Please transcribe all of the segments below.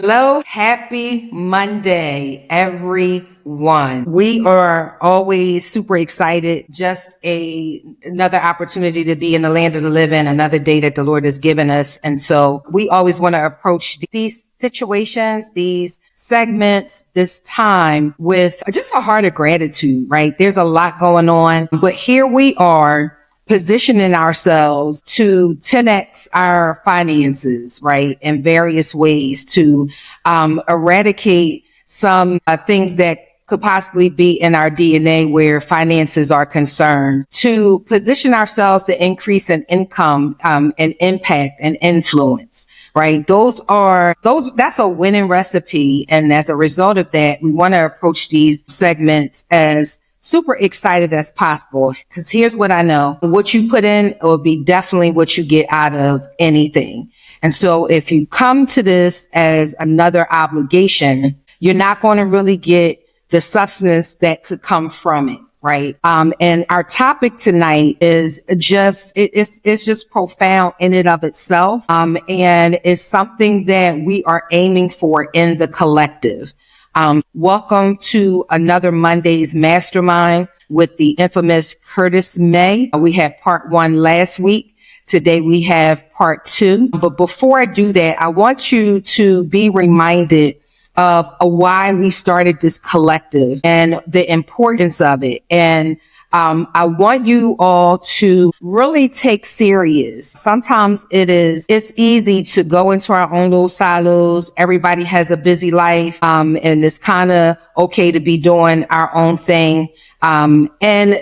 Hello, happy Monday, everyone. We are always super excited. Just another opportunity to be in the land of the living, another day that the Lord has given us. And so we always want to approach these situations, these segments, this time with just a heart of gratitude, right? There's a lot going on, but here we are positioning ourselves to 10x our finances, right, in various ways to eradicate some things that could possibly be in our DNA where finances are concerned, to position ourselves to increase in income and impact and influence. Right. That's a winning recipe. And as a result of that, we want to approach these segments as super excited as possible, because here's what I know. What you put in will be definitely what you get out of anything. And so if you come to this as another obligation, you're not going to really get the substance that could come from it. Right. And our topic tonight is it's just profound in and of itself. And it's something that we are aiming for in the collective. Welcome to another Monday's Mastermind with the infamous Curtis May. We had part 1 last week. Today we have part 2. But before I do that, I want you to be reminded of why we started this collective and the importance of it. And I want you all to really take serious. Sometimes it's easy to go into our own little silos. Everybody has a busy life. And it's kind of okay to be doing our own thing. And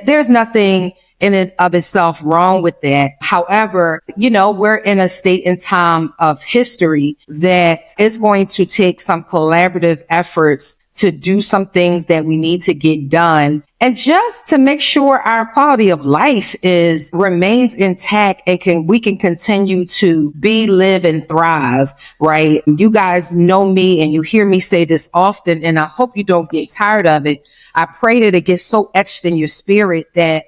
there's nothing in and of itself wrong with that. However, we're in a state and time of history that is going to take some collaborative efforts to do some things that we need to get done, and just to make sure our quality of life remains intact and we can continue to live and thrive, right? You guys know me and you hear me say this often, and I hope you don't get tired of it. I pray that it gets so etched in your spirit that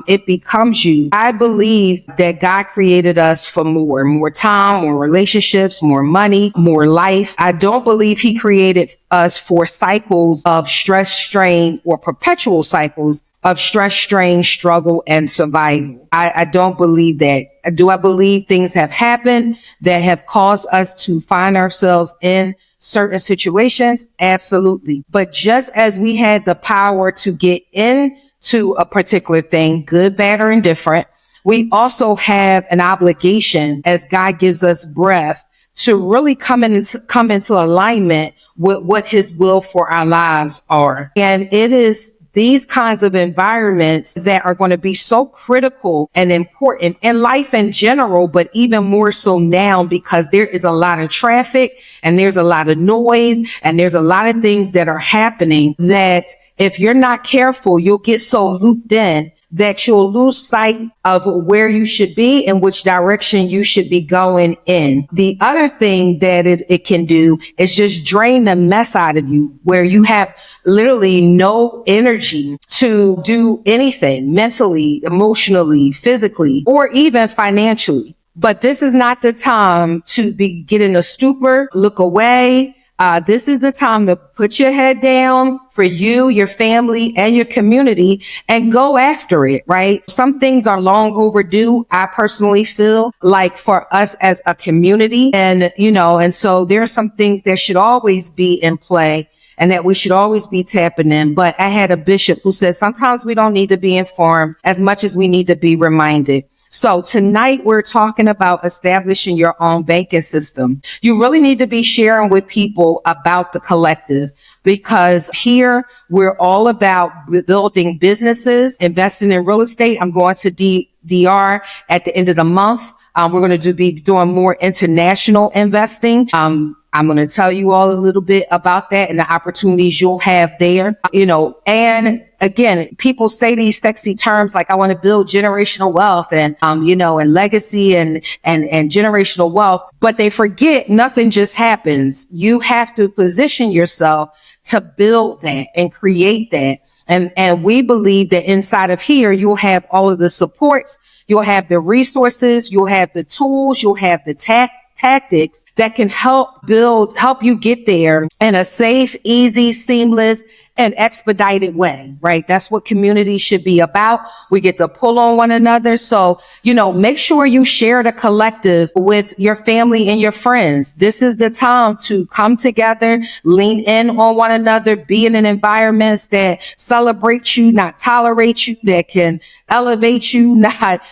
it becomes you. I believe that God created us for more time, more relationships, more money, more life. I don't believe he created us for cycles of stress, strain, or perpetual cycles of stress, strain, struggle, and survival. I don't believe that. Do I believe things have happened that have caused us to find ourselves in certain situations? Absolutely. But just as we had the power to get into a particular thing, good, bad, or indifferent, we also have an obligation, as God gives us breath, to really come into alignment with what his will for our lives are. And it is these kinds of environments that are going to be so critical and important in life in general, but even more so now, because there is a lot of traffic and there's a lot of noise and there's a lot of things that are happening that if you're not careful, you'll get so looped in that you'll lose sight of where you should be and which direction you should be going in. The other thing that it can do is just drain the mess out of you, where you have literally no energy to do anything mentally, emotionally, physically, or even financially. But this is not the time to get in a stupor, look away. This is the time to put your head down for you, your family, and your community and go after it, right? Some things are long overdue. I personally feel like for us as a community, and so there are some things that should always be in play and that we should always be tapping in. But I had a bishop who said sometimes we don't need to be informed as much as we need to be reminded. So tonight we're talking about establishing your own banking system. You really need to be sharing with people about the collective, because here we're all about building businesses, investing in real estate. I'm going to DR at the end of the month. We're going to be doing more international investing. I'm going to tell you all a little bit about that and the opportunities you'll have there, and again, people say these sexy terms like I want to build generational wealth and, and legacy and generational wealth, but they forget nothing just happens. You have to position yourself to build that and create that. And we believe that inside of here, you'll have all of the supports, you'll have the resources, you'll have the tools, you'll have the tactics that can help you get there in a safe, easy, seamless, and expedited way, right? That's what community should be about. We get to pull on one another. So, make sure you share the collective with your family and your friends. This is the time to come together, lean in on one another, be in an environment that celebrates you, not tolerate you, that can elevate you, not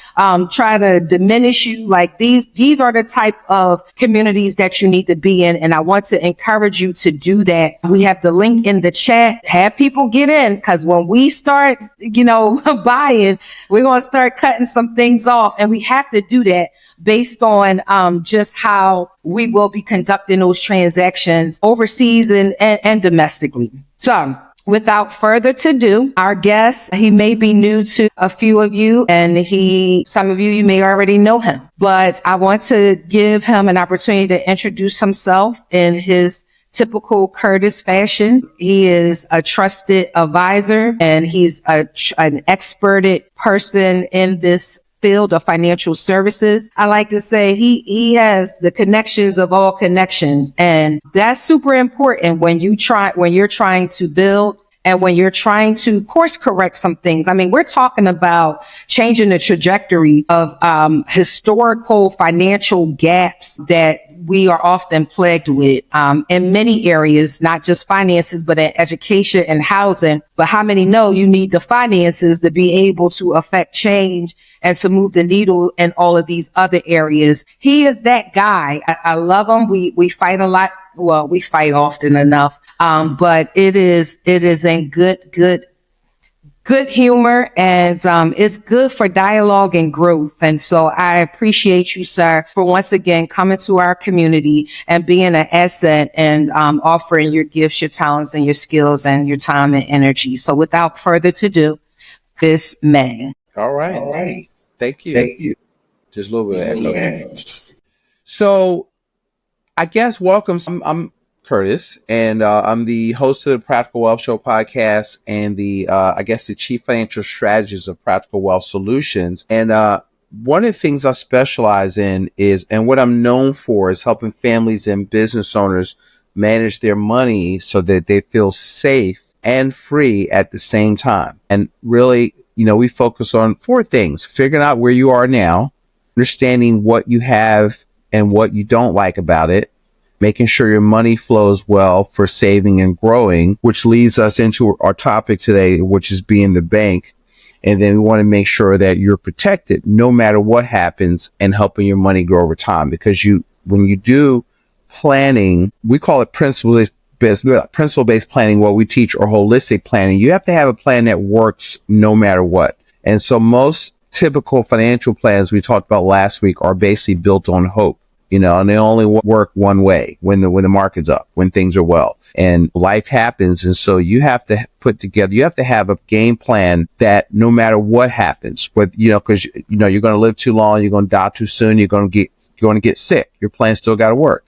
try to diminish you. Like these are the type of communities that you need to be in. And I want to encourage you to do that. We have the link in the chat. Have people get in, because when we start, buying, we're going to start cutting some things off. And we have to do that based on just how we will be conducting those transactions overseas and domestically. So without further ado, our guest, he may be new to a few of you, and some of you may already know him, but I want to give him an opportunity to introduce himself in his typical Curtis fashion. He is a trusted advisor, and he's an experted person in this field of financial services. I like to say he has the connections of all connections, and that's super important when you're trying to build and when you're trying to course correct some things. I mean, we're talking about changing the trajectory of historical financial gaps that we are often plagued with in many areas, not just finances, but in education and housing. But how many know you need the finances to be able to affect change and to move the needle in all of these other areas? He is that guy. I love him. We fight a lot. Well, we fight often enough. But it is in good humor, and it's good for dialogue and growth. And so I appreciate you, sir, for once again coming to our community and being an asset and offering your gifts, your talents, and your skills, and your time and energy. So without further ado, Miss May. All right. Thank you. Just a little bit of that. So I guess welcome. I'm Curtis, and I'm the host of the Practical Wealth Show podcast and the chief financial strategist of Practical Wealth Solutions. And one of the things I specialize in and what I'm known for is helping families and business owners manage their money so that they feel safe and free at the same time. And really, we focus on 4 things: figuring out where you are now, understanding what you have and what you don't like about it, making sure your money flows well for saving and growing, which leads us into our topic today, which is being the bank. And then we want to make sure that you're protected no matter what happens and helping your money grow over time. Because when you do planning, we call it principle-based planning, what we teach, or holistic planning. You have to have a plan that works no matter what. And so most typical financial plans we talked about last week are basically built on hope. And they only work one way, when the market's up, when things are well, and life happens. And so you have to you have to have a game plan that no matter what happens, because you're going to live too long, you're going to die too soon, you're going to get sick. Your plan still got to work.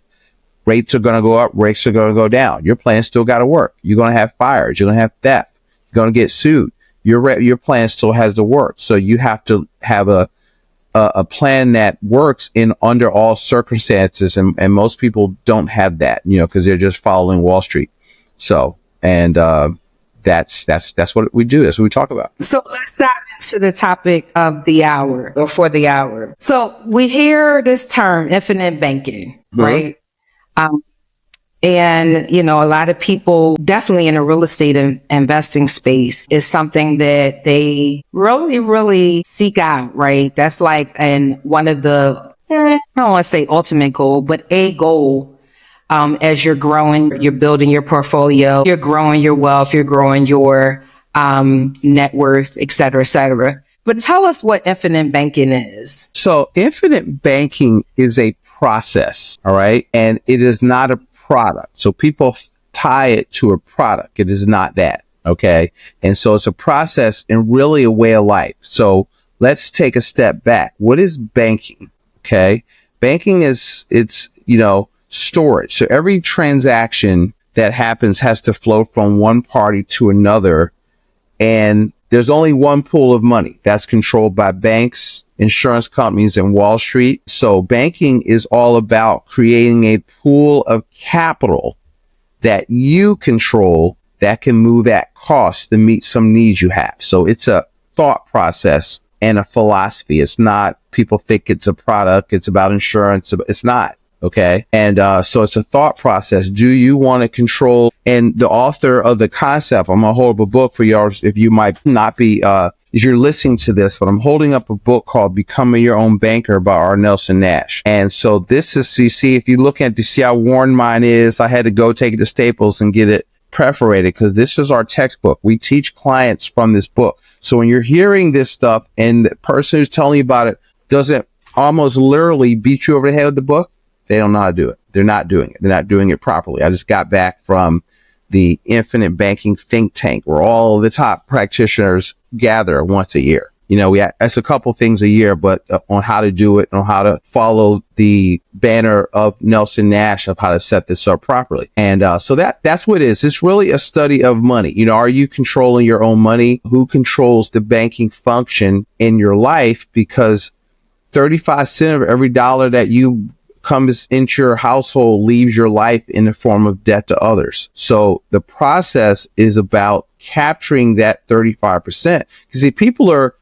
Rates are going to go up, rates are going to go down. Your plan still got to work. You're going to have fires, you're going to have theft, you're going to get sued. Your plan still has to work. So you have to have a plan that works under all circumstances. And most people don't have that, because they're just following Wall Street. So, and, that's what we do. That's what we talk about. So let's dive into the topic of the hour, or for the hour. So we hear this term, infinite banking, right? And, a lot of people, definitely in the real estate investing space, is something that they really, really seek out, right? That's like, and one of the, I don't want to say ultimate goal, but a goal, as you're growing, you're building your portfolio, you're growing your wealth, you're growing your, net worth, et cetera, et cetera. But tell us what infinite banking is. So infinite banking is a process, all right? And it is not a product. So people tie it to a product. It is not that. Okay. And so it's a process and really a way of life. So let's take a step back. What is banking? Okay. Banking it's storage. So every transaction that happens has to flow from one party to another. And there's only one pool of money that's controlled by banks insurance companies, and Wall Street. So banking is all about creating a pool of capital that you control that can move at cost to meet some needs you have. So it's a thought process and a philosophy. It's not, people think it's a product, it's about insurance. It's not. Okay. And, so it's a thought process. Do you want to control? And the author of the concept, I'm going to hold up a book for y'all if you might not be, if you're listening to this, but I'm holding up a book called Becoming Your Own Banker by R. Nelson Nash. And so this is, you see, if you look at to see how worn mine is, I had to go take it to Staples and get it perforated because this is our textbook. We teach clients from this book. So when you're hearing this stuff and the person who's telling you about it doesn't almost literally beat you over the head with the book, they don't know how to do it. They're not doing it. They're not doing it properly. I just got back from the Infinite Banking Think Tank where all the top practitioners gather once a year. You know, it's a couple things a year, but on how to do it, on how to follow the banner of Nelson Nash of how to set this up properly. And so that's what it is. It's really a study of money. You know, are you controlling your own money? Who controls the banking function in your life? Because 35 cents of every dollar that you comes into your household leaves your life in the form of debt to others. So the process is about capturing that 35%. Because see, people are,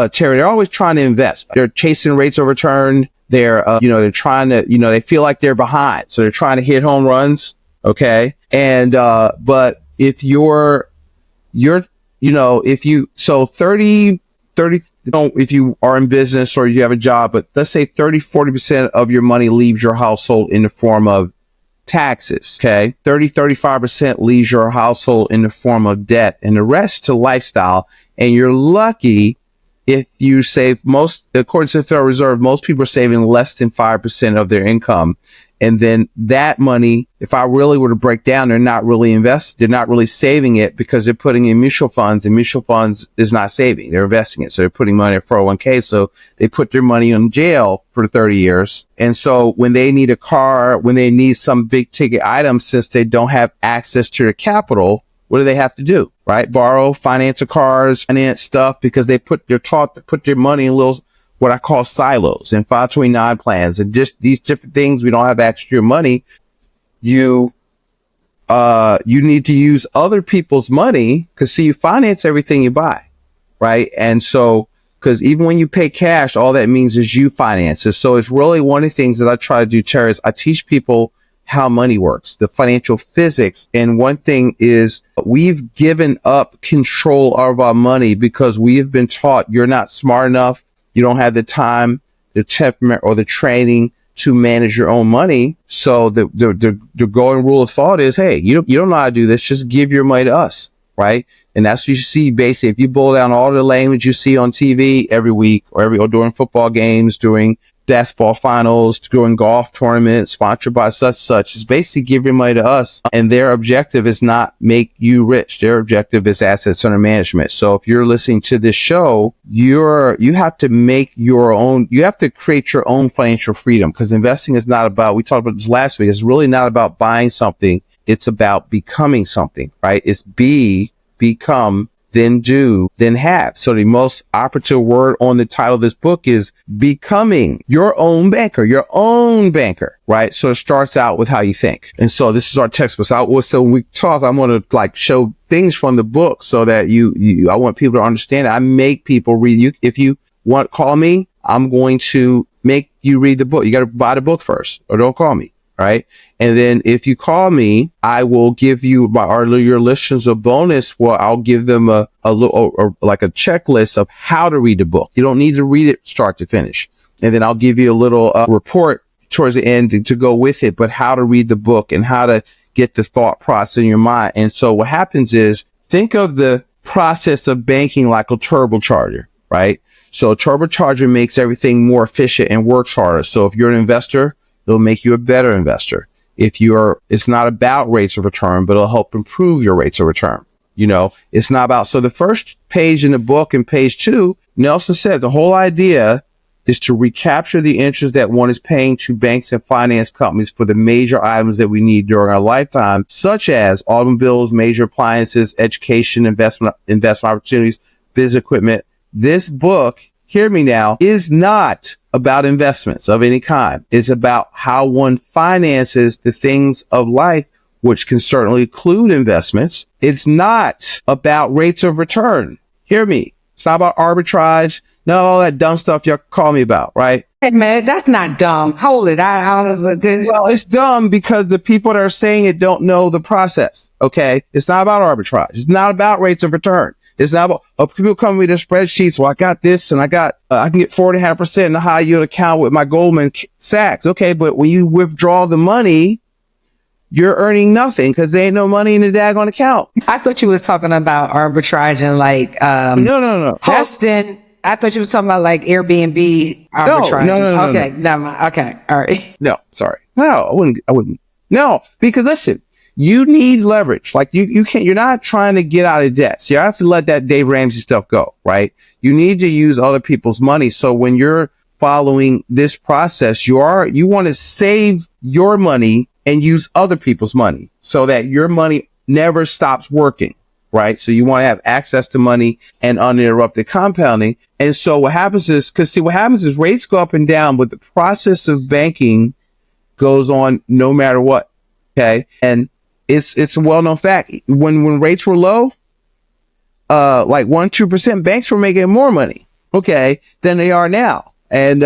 Terry, they're always trying to invest. They're chasing rates of return. They're, they're trying to, they feel like they're behind. So they're trying to hit home runs. Okay. And, but if if you are in business or you have a job, but let's say 40% of your money leaves your household in the form of taxes. Okay. 35% leaves your household in the form of debt and the rest to lifestyle. And you're lucky if you save according to the Federal Reserve, most people are saving less than 5% of their income. And then that money, if I really were to break down, they're not really they're not really saving it because they're putting in mutual funds, and mutual funds is not saving. They're investing it. So they're putting money in 401k. So they put their money in jail for 30 years. And so when they need a car, when they need some big ticket item, since they don't have access to their capital, what do they have to do? Right? Borrow, finance a cars, finance stuff, because they're taught to put their money in little, what I call silos and 529 plans and just these different things. We don't have extra money. You need to use other people's money because see, you finance everything you buy. Right. And so, because even when you pay cash, all that means is you finance it. So it's really one of the things that I try to do, Terry, is I teach people how money works, the financial physics. And one thing is we've given up control of our money because we have been taught you're not smart enough. You don't have the time, the temperament, or the training to manage your own money. So the going rule of thought is, hey, you don't know how to do this. Just give your money to us. Right. And that's what you see basically. If you boil down all the language you see on TV every week or during football games, during basketball finals, during golf tournaments sponsored by such, is basically give your money to us. And their objective is not make you rich. Their objective is assets under management. So if you're listening to this show, you have to make your own, you have to create your own financial freedom, because investing is not about, we talked about this last week, it's really not about buying something. It's about becoming something, right? It's become, then do, then have. So the most operative word on the title of this book is becoming your own banker, right? So it starts out with how you think. And so this is our textbook. So when we talk, I'm going to show things from the book so that I want people to understand it. I make people read you. If you call me, I'm going to make you read the book. You got to buy the book first or don't call me. Right. And then if you call me, I will give you your listeners a bonus. Well, I'll give them a little, like a checklist of how to read the book. You don't need to read it start to finish. And then I'll give you a little report towards the end to go with it, but how to read the book and how to get the thought process in your mind. And so what happens is, think of the process of banking like a turbocharger, right? So a turbocharger makes everything more efficient and works harder. So if you're an investor, it'll make you a better investor. It's not about rates of return, but it'll help improve your rates of return. It's not about, so the first page in the book and page 2, Nelson said the whole idea is to recapture the interest that one is paying to banks and finance companies for the major items that we need during our lifetime, such as automobiles, major appliances, education, investment opportunities, business equipment. This book hear me now, is not about investments of any kind. It's about how one finances the things of life, which can certainly include investments. It's not about rates of return. Hear me. It's not about arbitrage. No, all that dumb stuff y'all call me about, right? Hey man, that's not dumb. Hold it. Well, it's dumb because the people that are saying it don't know the process. Okay. It's not about arbitrage. It's not about rates of return. It's not about, people come with their spreadsheets. Well, I got this and I can get 4.5% in the high yield account with my Goldman Sachs. Okay. But when you withdraw the money, you're earning nothing because there ain't no money in the daggone account. I thought you was talking about arbitrage and like, No. hosting. I thought you was talking about like Airbnb arbitrage. No. Okay. Never mind. Okay. All right. No, sorry. No, I wouldn't. No, because listen, you need leverage. Like you can't, you're not trying to get out of debt. So you have to let that Dave Ramsey stuff go, right? You need to use other people's money. So when you're following this process, you want to save your money and use other people's money so that your money never stops working, right? So you want to have access to money and uninterrupted compounding. And so what happens is rates go up and down, but the process of banking goes on no matter what. Okay. And it's a well-known fact. When rates were low, like 1-2%, banks were making more money, okay, than they are now. And,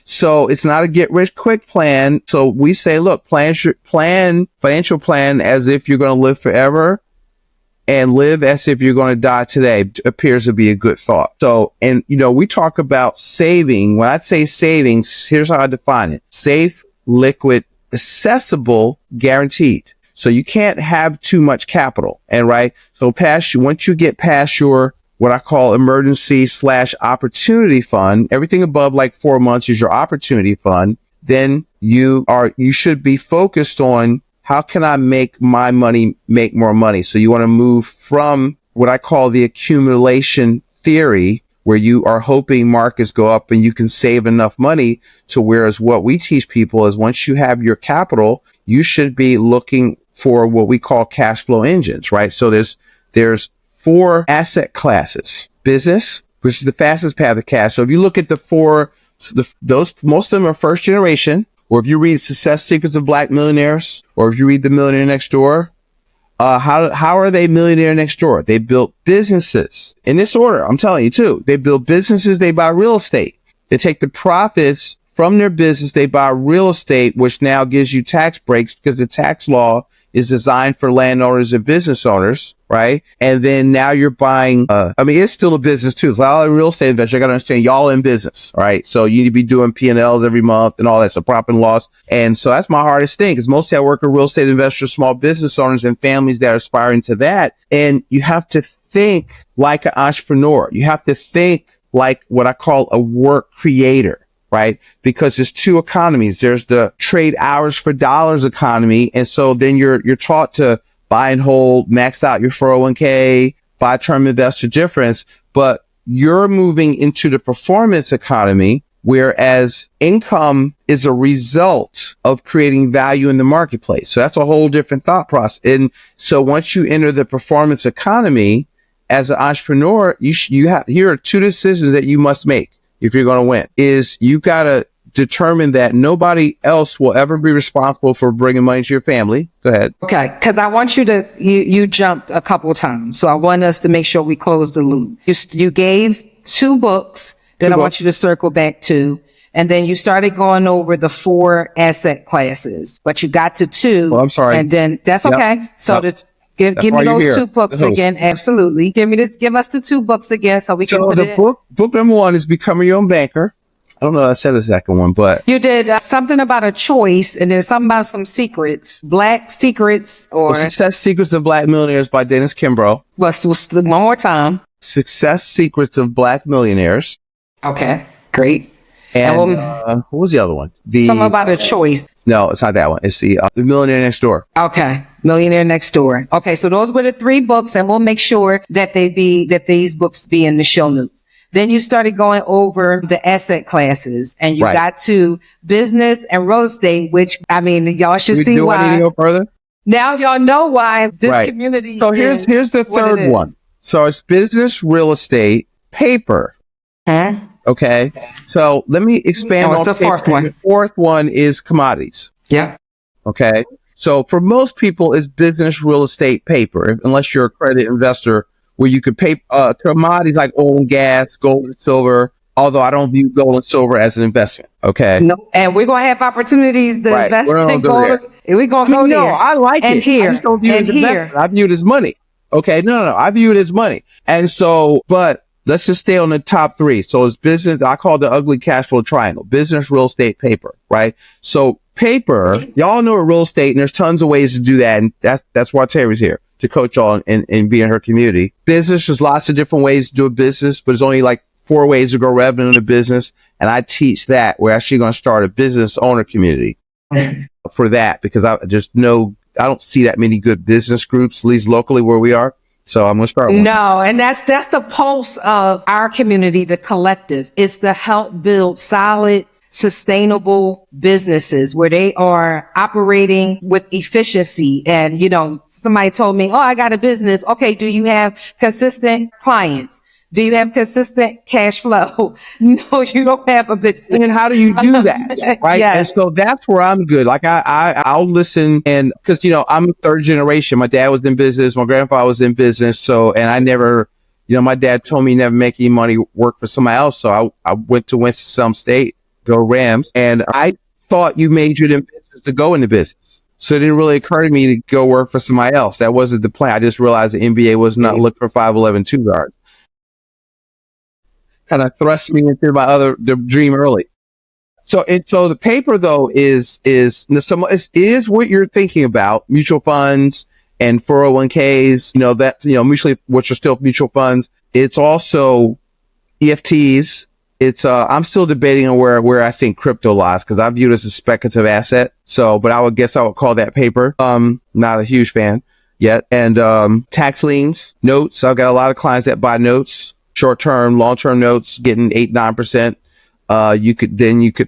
so it's not a get rich quick plan. So we say, look, financial plan as if you're going to live forever and live as if you're going to die today appears to be a good thought. So, and we talk about saving. When I say savings, here's how I define it: safe, liquid, accessible, guaranteed. So you can't have too much capital. And right. So once you get past your, what I call emergency/opportunity fund, everything above like 4 months is your opportunity fund. Then you should be focused on how can I make my money make more money? So you want to move from what I call the accumulation theory, where you are hoping markets go up and you can save enough money, to whereas what we teach people is once you have your capital, you should be looking for what we call cash flow engines, right? So there's 4 asset classes: business, which is the fastest path to cash. So if you look at those, most of them are first generation, or if you read Success Secrets of Black Millionaires, or if you read The Millionaire Next Door, how are they millionaire next door? They built businesses in this order. I'm telling you too. They build businesses. They buy real estate. They take the profits from their business. They buy real estate, which now gives you tax breaks because the tax law is designed for landowners and business owners, right? And then now you're buying, it's still a business too. It's all a real estate investor. I got to understand y'all in business, right? So you need to be doing P&Ls every month and all that. So profit and loss. And so that's my hardest thing, because mostly I work with real estate investors, small business owners, and families that are aspiring to that. And you have to think like an entrepreneur. You have to think like what I call a work creator. Right? Because there's 2 economies. There's the trade hours for dollars economy. And so then you're taught to buy and hold, max out your 401k, buy term investor difference, but you're moving into the performance economy, whereas income is a result of creating value in the marketplace. So that's a whole different thought process. And so once you enter the performance economy as an entrepreneur, here are 2 decisions that you must make. If you're going to win, is you got to determine that nobody else will ever be responsible for bringing money to your family. Go ahead. Okay. Cause I want you jumped a couple of times. So I want us to make sure we close the loop. You gave 2 books that I want you to circle back to. And then you started going over the 4 asset classes, but you got to 2. Well, I'm sorry. And then that's okay. So Give me those 2 books again. Absolutely. Give us the 2 books again so we can put it in. Book number 1 is Becoming Your Own Banker. I don't know if I said the second one, but you did something about a choice, and then something about some secrets, Black secrets, or Success Secrets of Black Millionaires by Dennis Kimbrough. One more time. Success Secrets of Black Millionaires. Okay, great. And what was the other one? Something about a choice. No, it's not that one. It's the Millionaire Next Door. Okay. Millionaire Next Door. Okay. So those were the 3 books, and we'll make sure that these books be in the show notes. Then you started going over the asset classes, and you got to business and real estate, which, y'all should see why. Do I need to go further? Now y'all know why this community. So here's the third one. So it's business, real estate, paper. Huh? Okay. So let me expand what's on the fourth one? The fourth one is commodities. Yeah. Okay. So for most people, it's business real estate paper, unless you're a credit investor where you could pay commodities like oil and gas, gold and silver. Although I don't view gold and silver as an investment. Okay. No. And we're going to have opportunities to Right. invest We're not in gonna go gold. there. We're going to go No, there. I like and it. Here, I just don't view it and as investment. I view it as money. Okay. No. I view it as money. And so, but let's just stay on the top three. So it's business. I call it the ugly cash flow triangle, business, real estate, paper, right? So paper, y'all know real estate, and there's tons of ways to do that. And that's why Terry's here to coach y'all and be in her community. Business, there's lots of different ways to do a business, but there's only like 4 ways to grow revenue in a business. And I teach that. We're actually going to start a business owner community for that, because I don't see that many good business groups, at least locally where we are. So I'm going to start one. No, and that's the pulse of our community, the collective, is to help build solid, sustainable businesses where they are operating with efficiency. And, somebody told me, oh, I got a business. Okay. Do you have consistent clients? Do you have consistent cash flow? No, you don't have a business. And how do you do that? Right. Yes. And so that's where I'm good. Like I'll listen, and cause I'm third generation. My dad was in business. My grandfather was in business. So, and I never, my dad told me never make any money work for somebody else. So I went to Winston-Salem State, go Rams. And I thought you majored in business to go into business. So it didn't really occur to me to go work for somebody else. That wasn't the plan. I just realized the NBA was not looking for 5'11" two guards. Kind of thrust me into the dream early. So the paper though is what you're thinking about, mutual funds and 401ks, mutually, which are still mutual funds. It's also EFTs. It's, I'm still debating on where I think crypto lies, because I view it as a speculative asset. So, but I would call that paper. Not a huge fan yet. And, tax liens, notes. I've got a lot of clients that buy notes. Short-term, long-term notes, getting 8-9%. You could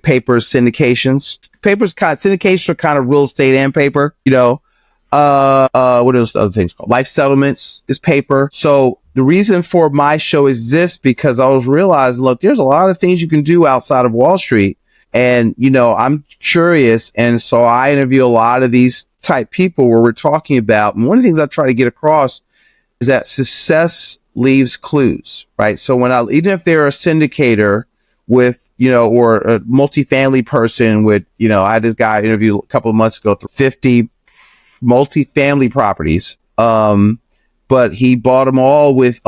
paper syndications. Syndications are kind of real estate and paper, what else? Other things called life settlements is paper. So the reason for my show exists because I was realizing, look, there's a lot of things you can do outside of Wall Street. And, I'm curious. And so I interview a lot of these type people where we're talking about, and one of the things I try to get across is that success leaves clues, right? So even if they're a syndicator with, or a multifamily person with, I had this guy interviewed a couple of months ago through 50 multifamily properties. But he bought them all with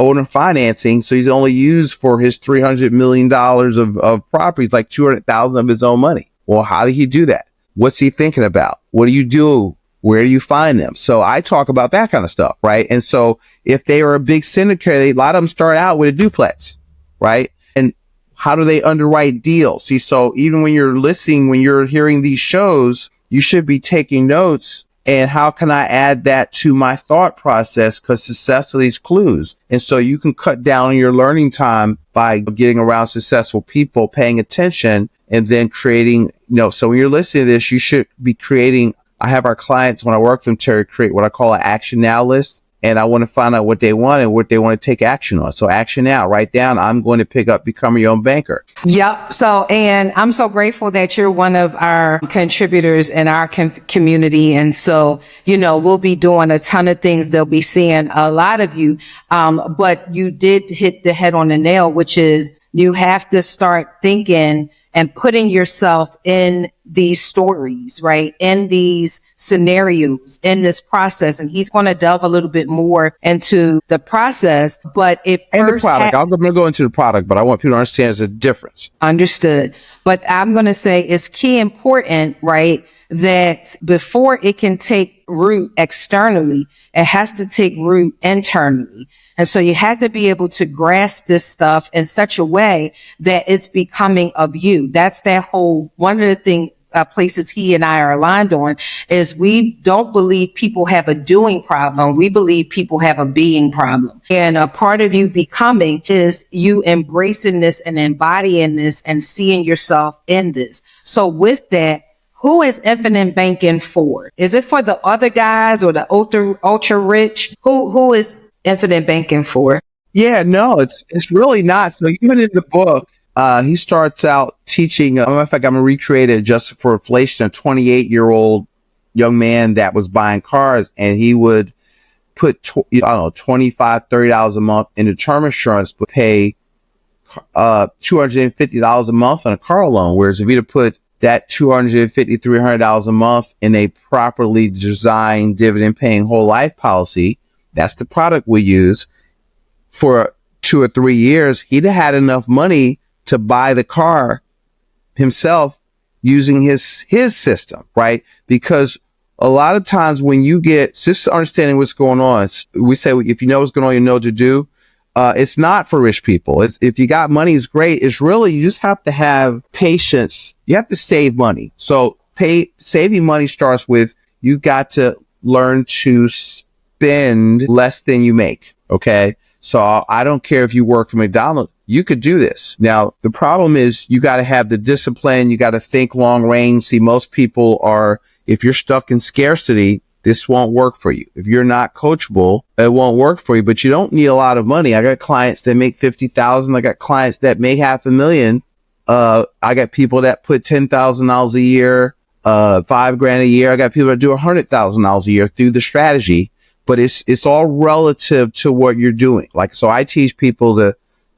owner financing. So he's only used for his $300 million of properties, like 200,000 of his own money. Well, how did he do that? What's he thinking about? What do you do? Where do you find them? So I talk about that kind of stuff, right? And so if they are a big syndicator, a lot of them start out with a duplex, right? And how do they underwrite deals? See, so even when you're listening, when you're hearing these shows, you should be taking notes. And how can I add that to my thought process? Because success leaves clues. And so you can cut down on your learning time by getting around successful people, paying attention, and then creating, so when you're listening to this, you should be creating. I have our clients, when I work with them, Terry, create what I call an action now list. And I want to find out what they want and what they want to take action on. So action now, write down, I'm going to pick up, become your own banker. Yep. So, and I'm so grateful that you're one of our contributors in our community. And so, we'll be doing a ton of things. They'll be seeing a lot of you. But you did hit the head on the nail, which is you have to start thinking and putting yourself in these stories, right? In these scenarios, in this process. And he's going to delve a little bit more into the process, but the product. I'm going to go into the product, but I want people to understand there's a difference. Understood. But I'm going to say it's key important, right? That before it can take root externally, it has to take root internally. And so you have to be able to grasp this stuff in such a way that it's becoming of you. That's that whole, one of the things, places he and I are aligned on is we don't believe people have a doing problem. We believe people have a being problem. And a part of you becoming is you embracing this and embodying this and seeing yourself in this. So with that, who is infinite banking for? Is it for the other guys or the ultra rich? Who is infinite banking for? Yeah, no, it's really not. So even in the book, he starts out teaching. Matter of fact, I'm gonna recreate it adjusted for inflation. A 28-year-old young man that was buying cars, and he would put I don't know, $25-$30 a month into term insurance, but pay $250 a month on a car loan. Whereas if you'd put that $250-$300 a month in a properly designed dividend paying whole life policy, that's the product we use, for 2 or 3 years, he'd have had enough money to buy the car himself using his system, right? Because a lot of times when you get just understanding what's going on, we say if you know what's going on, you know what to do. It's not for rich people. If you got money, it's great. It's really, you just have to have patience. You have to save money. So saving money starts with, you got to learn to spend less than you make. Okay. So I don't care if you work for McDonald's, you could do this. Now, the problem is you got to have the discipline. You got to think long range. See, most people are, if you're stuck in scarcity, this won't work for you. If you're not coachable, it won't work for you, but you don't need a lot of money. I got clients that make 50,000. I got clients that make $500,000. I got people that put $10,000 a year, $5,000 a year. I got people that do $100,000 a year through the strategy, but it's all relative to what you're doing. Like, so I teach people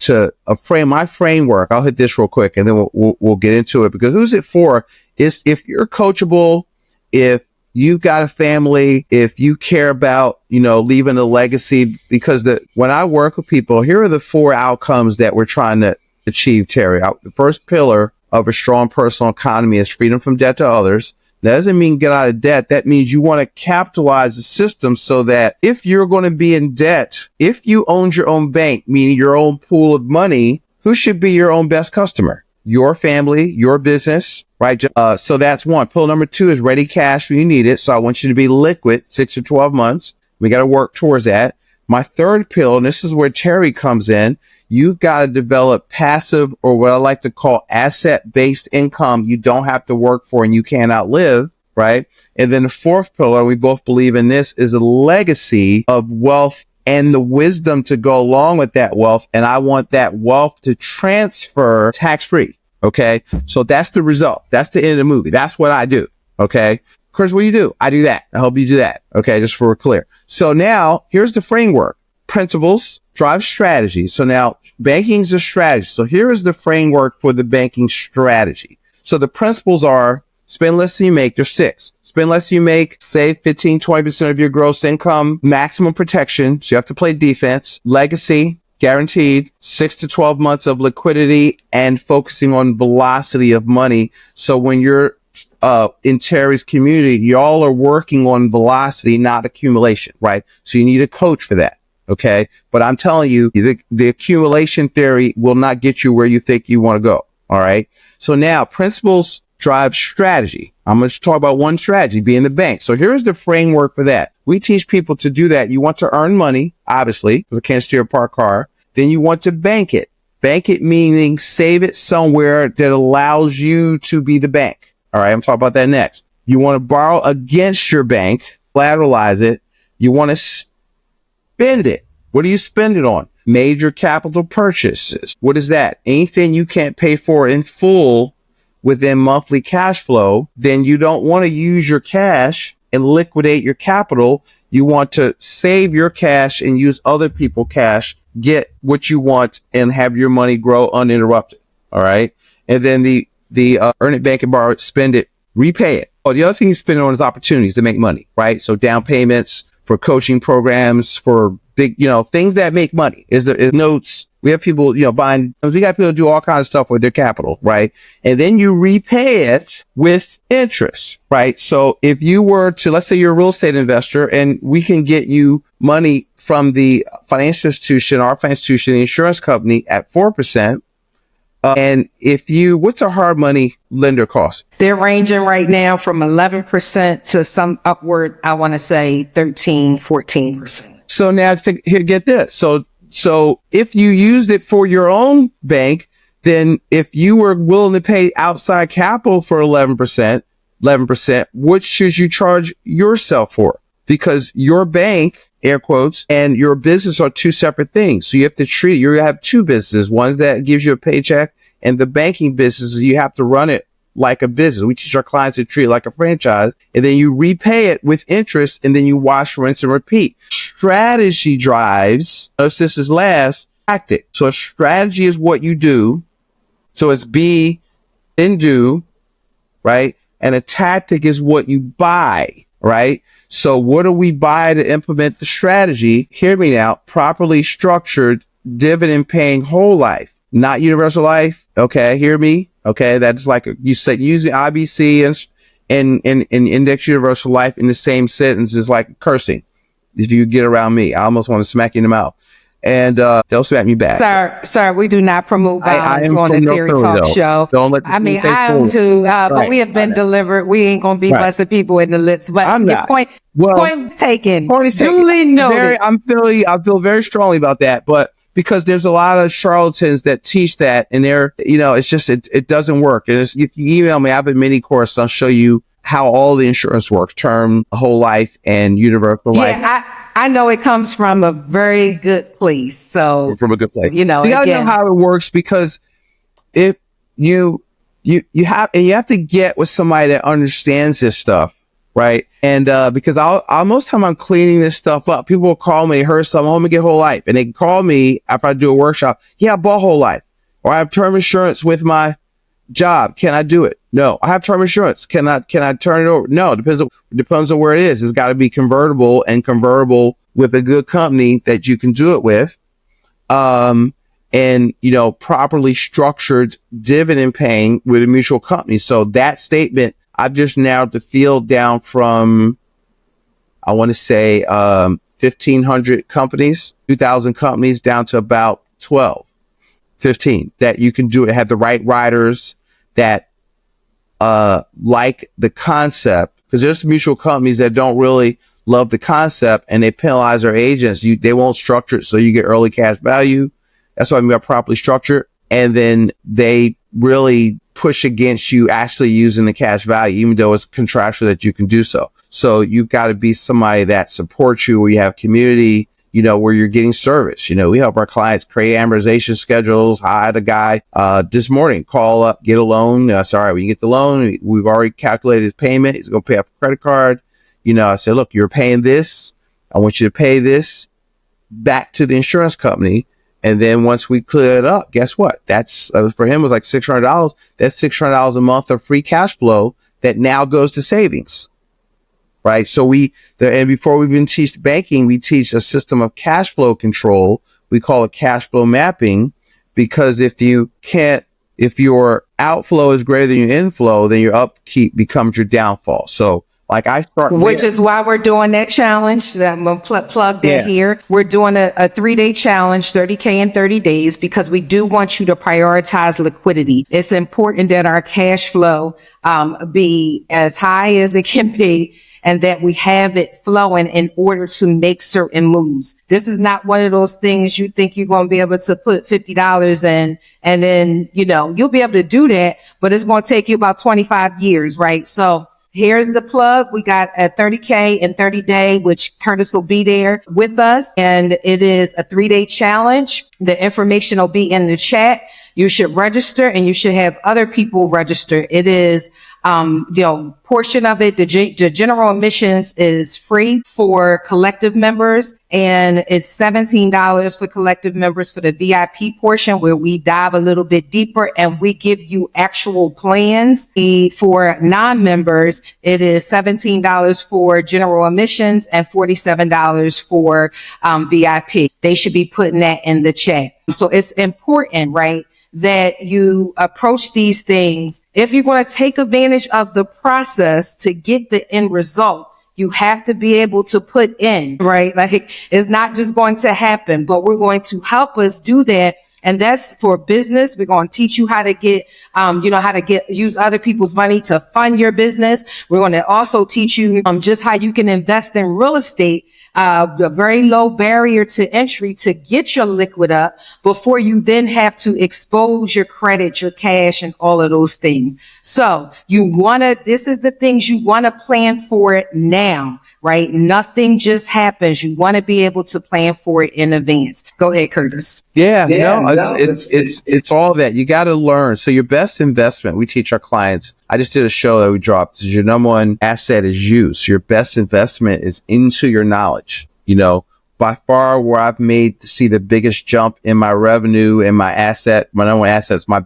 my framework. I'll hit this real quick and then we'll get into it, because who's it for? Is if you're coachable, if you've got a family, if you care about, leaving a legacy, because when I work with people, here are the 4 outcomes that we're trying to achieve, Terry. The first pillar of a strong personal economy is freedom from debt to others. That doesn't mean get out of debt. That means you want to capitalize the system so that if you're going to be in debt, if you owned your own bank, meaning your own pool of money, who should be your own best customer? Your family, your business, right? So that's one. Pillar number 2 is ready cash when you need it. So I want you to be liquid 6 to 12 months. We got to work towards that. My third pillar, and this is where Terry comes in, you've got to develop passive, or what I like to call asset-based income you don't have to work for and you can't outlive, right? And then the fourth pillar, we both believe in this, is a legacy of wealth and the wisdom to go along with that wealth. And I want that wealth to transfer tax-free. Okay. So that's the result. That's the end of the movie. That's what I do. Okay. Chris, what do you do? I do that. I help you do that. Okay. Just for clear. So now here's the framework. Principles drive strategy. So now banking is a strategy. So here is the framework for the banking strategy. So the principles are spend less than you make. There's 6. Spend less than you make, save 15-20% of your gross income, maximum protection. So you have to play defense, legacy, guaranteed, 6 to 12 months of liquidity, and focusing on velocity of money. So when you're in Terry's community, y'all are working on velocity, not accumulation, right? So you need a coach for that. Okay. But I'm telling you, the accumulation theory will not get you where you think you want to go. All right. So now principles drive strategy. I'm going to talk about one strategy, being the bank. So here's the framework for that. We teach people to do that. You want to earn money, obviously, because I can't steer a parked car. Then you want to bank it. Bank it meaning save it somewhere that allows you to be the bank. All right. I'm talking about that next. You want to borrow against your bank, collateralize it. You want to spend it. What do you spend it on? Major capital purchases. What is that? Anything you can't pay for in full within monthly cash flow, then you don't want to use your cash and liquidate your capital. You want to save your cash and use other people's cash, get what you want, and have your money grow uninterrupted. All right. And then the earn it, bank it, borrow it, spend it, repay it. Oh, the other thing you spend it on is opportunities to make money, right? So down payments for coaching programs, for big, things that make money. Is notes. We have people, buying, we got people do all kinds of stuff with their capital, right? And then you repay it with interest, right? So if you were to, let's say you're a real estate investor and we can get you money from the financial institution, our financial institution, the insurance company at 4%. And what's a hard money lender cost? They're ranging right now from 11% to some upward, I want to say 13, 14%. So now here, get this. So if you used it for your own bank, then if you were willing to pay outside capital for 11%, what should you charge yourself for? Because your bank air quotes, and your business are two separate things. So you have to you have two businesses. One that gives you a paycheck, and the banking business, you have to run it like a business. We teach our clients to treat it like a franchise, and then you repay it with interest, and then you wash, rinse, and repeat. Strategy drives, notice this is last, tactic. So a strategy is what you do. So it's be, then do, right? And a tactic is what you buy, right? So what do we buy to implement the strategy? Hear me now, properly structured dividend paying whole life, not universal life. Okay. Hear me. Okay. That's like you said, using IBC and index universal life in the same sentence is like cursing. If you get around me, I almost want to smack you in the mouth. And they'll smack me back. Sir, we do not promote violence on the Terri Talk Show. Don't let I mean, I am too, but we have been delivered. We ain't going to be busting people in the lips. But I'm not. point taken. Duly noted. I feel very strongly about that, but because there's a lot of charlatans that teach that, and they're, it's just, it doesn't work. And if you email me, I have a mini course. I'll show you how all the insurance works, term, whole life, and universal life. Yeah, I know it comes from a very good place. So from a good place, you gotta know how it works, because if you have to get with somebody that understands this stuff, right? And because I'll most time I'm cleaning this stuff up. People will call me, they heard something, I'm gonna get whole life, and they call me after I do a workshop. Yeah, I bought whole life, or I have term insurance with my job. Can I do it? No. I have term insurance. Can I turn it over? No. Depends on where it is. It's got to be convertible with a good company that you can do it with. And properly structured dividend paying with a mutual company. So that statement, I've just narrowed the field down from, I want to say, 1,500 companies, 2,000 companies, down to about 15 that you can do it, have the right riders that like the concept, because there's mutual companies that don't really love the concept, and they penalize their agents. They won't structure it so you get early cash value. That's what I mean by properly structured. And then they really push against you actually using the cash value, even though it's contractual that you can do so. So you've got to be somebody that supports you, where you have community, where you're getting service. We help our clients create amortization schedules. I had a guy this morning call up, get a loan. I said, all right, when you get the loan, we've already calculated his payment. He's going to pay off a credit card. I said, look, you're paying this. I want you to pay this back to the insurance company. And then once we clear it up, guess what? That's for him, it was like $600. That's $600 a month of free cash flow that now goes to savings. Right. So and before we even teach banking, we teach a system of cash flow control. We call it cash flow mapping, because if your outflow is greater than your inflow, then your upkeep becomes your downfall. So which is why we're doing that challenge. I'm going to plug that here. We're doing a 3-day challenge, 30K in 30 days, because we do want you to prioritize liquidity. It's important that our cash flow be as high as it can be, and that we have it flowing in order to make certain moves. This is not one of those things you think you're going to be able to put $50 in, and then, you'll be able to do that, but it's going to take you about 25 years, right? So here's the plug. We got a 30K in 30 day, which Curtis will be there with us. And it is a 3-day challenge. The information will be in the chat. You should register, and you should have other people register. It is, portion of it, the general admissions is free for collective members, and it's $17 for collective members for the VIP portion, where we dive a little bit deeper and we give you actual plans. For non-members, it is $17 for general admissions and $47 for VIP. They should be putting that in the chat. So it's important, right, that you approach these things. If you're going to take advantage of the process to get the end result, you have to be able to put in, right? Like, it's not just going to happen, but we're going to help us do that And that's for business. We're going to teach you how to use other people's money to fund your business. We're going to also teach you just how you can invest in real estate, a very low barrier to entry to get your liquid up before you then have to expose your credit, your cash, and all of those things. So this is the things you want to plan for it now, right? Nothing just happens. You want to be able to plan for it in advance. Go ahead, Curtis. It's all that you got to learn. So your best investment, we teach our clients. I just did a show that we dropped. Your number one asset is you. So your best investment is into your knowledge. By far where I've see the biggest jump in my revenue and my asset, my number one assets, my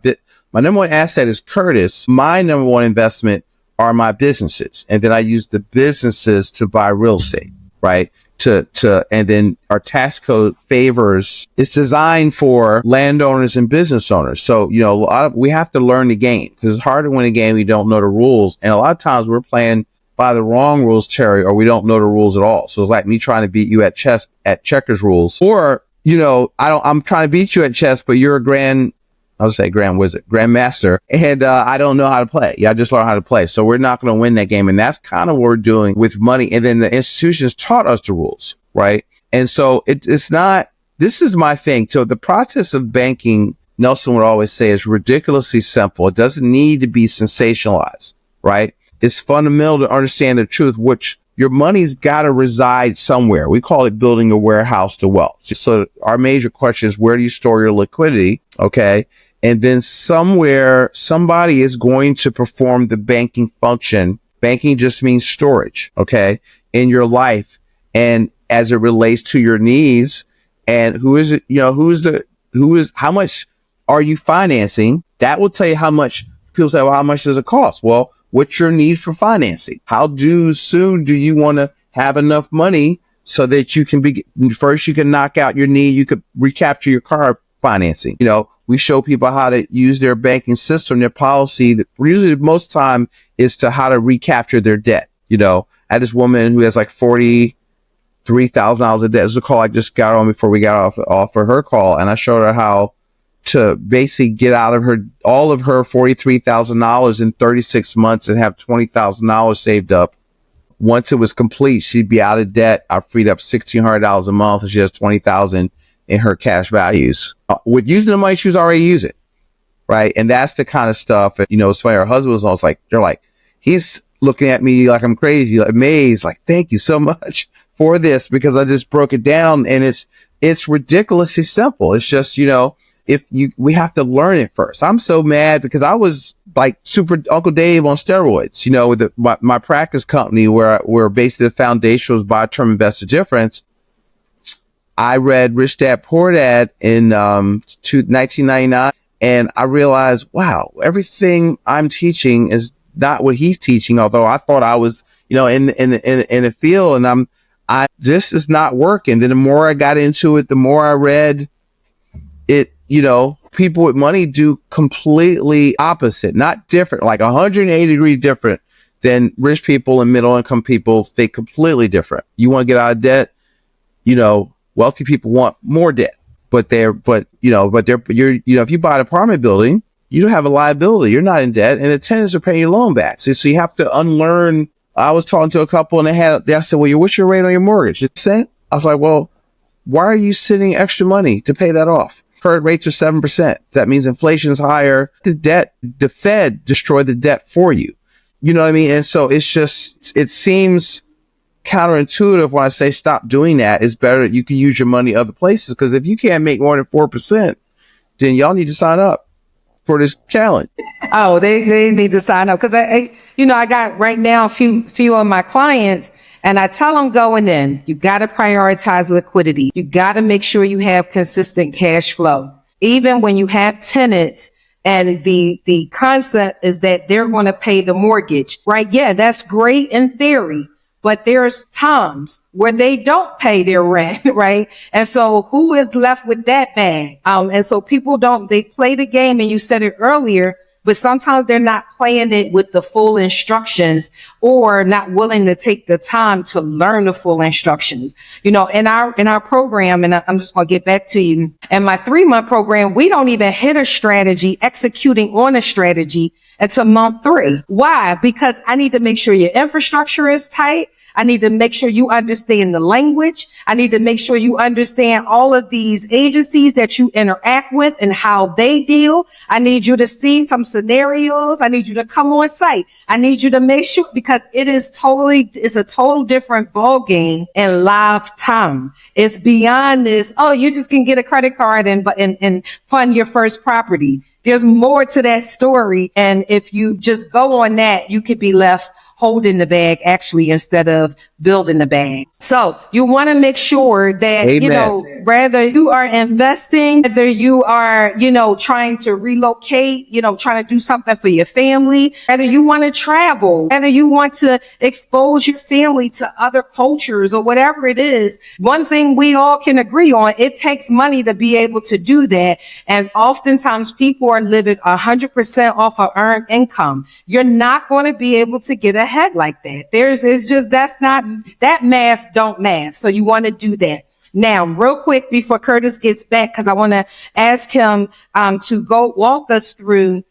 number one asset is Curtis. My number one investment are my businesses. And then I use the businesses to buy real estate, right? And then our tax code favors, it's designed for landowners and business owners. So, we have to learn the game because it's hard to win a game. We don't know the rules. And a lot of times we're playing by the wrong rules, Terry, or we don't know the rules at all. So it's like me trying to beat you at checkers rules, or, I'm trying to beat you at chess, but you're grand wizard, grandmaster, and I don't know how to play. I just learned how to play. So we're not going to win that game. And that's kind of what we're doing with money. And then the institutions taught us the rules, right? And so it's not, this is my thing. So the process of banking, Nelson would always say, is ridiculously simple. It doesn't need to be sensationalized, right? It's fundamental to understand the truth, which your money's got to reside somewhere. We call it building a warehouse to wealth. So our major question is, where do you store your liquidity? Okay. And then somewhere, somebody is going to perform the banking function. Banking just means storage, okay, in your life. And as it relates to your needs, and how much are you financing? That will tell you how much. People say, well, how much does it cost? Well, what's your need for financing? How soon do you want to have enough money so that you can first you can knock out your need, you could recapture your car financing. We show people how to use their banking system, their policy, that usually most of the time is to how to recapture their debt. I had this woman who has like $43,000 of debt. This is a call I just got on before we got off of her call. And I showed her how to basically get out of all of her $43,000 in 36 months and have $20,000 saved up. Once it was complete, she'd be out of debt. I freed up $1,600 a month, and she has $20,000 in her cash values with using the money she was already using, right? And that's the kind of stuff. It's funny. Her husband was almost like, he's looking at me like I'm crazy, like amazed, like, thank you so much for this, because I just broke it down, and it's ridiculously simple. It's just, we have to learn it first. I'm so mad because I was like super Uncle Dave on steroids, with my practice company where basically the foundation was buy term, invest the difference. I read Rich Dad Poor Dad in 1999, and I realized, wow, everything I'm teaching is not what he's teaching. Although I thought I was, in the field, and this is not working. Then the more I got into it, the more I read it. People with money do completely opposite, not different, like 180 degrees different than rich people and middle income people. They completely different. You want to get out of debt, wealthy people want more debt, if you buy an apartment building, you don't have a liability. You're not in debt, and the tenants are paying your loan back. So you have to unlearn. I was talking to a couple, and I said, well, what's your rate on your mortgage? It's 1%. I was like, well, why are you sending extra money to pay that off? Current rates are 7%. That means inflation is higher. The Fed destroyed the debt for you. You know what I mean? And so it seems counterintuitive when I say stop doing that. It's better that you can use your money other places, because if you can't make more than 4%, then y'all need to sign up for this challenge. Oh, they need to sign up, because I got right now a few of my clients, and I tell them going in, you got to prioritize liquidity. You got to make sure you have consistent cash flow, even when you have tenants. And the concept is that they're going to pay the mortgage, right? Yeah, that's great in theory. But there's times where they don't pay their rent, right? And so who is left with that bag? And so people they play the game, and you said it earlier, but sometimes they're not playing it with the full instructions or not willing to take the time to learn the full instructions. In our program, and I'm just going to get back to you, in my 3-month program, we don't even hit a strategy, executing on a strategy until month 3. Why? Because I need to make sure your infrastructure is tight. I need to make sure you understand the language. I need to make sure you understand all of these agencies that you interact with and how they deal. I need you to see some scenarios. I need you to come on site. I need you to make sure, because it's a total different ball game in live time. It's beyond this, oh, you just can get a credit card and fund your first property. There's more to that story. And if you just go on that, you could be left holding the bag actually instead of building the bag. So you want to make sure that, Amen. whether you are investing, whether you are, trying to relocate, trying to do something for your family, whether you want to travel, whether you want to expose your family to other cultures or whatever it is, one thing we all can agree on, it takes money to be able to do that. And oftentimes people are living 100% off of earned income. You're not going to be able to get ahead like that. That math don't math. So you want to do that. Now, real quick before Curtis gets back, because I want to ask him to go walk us through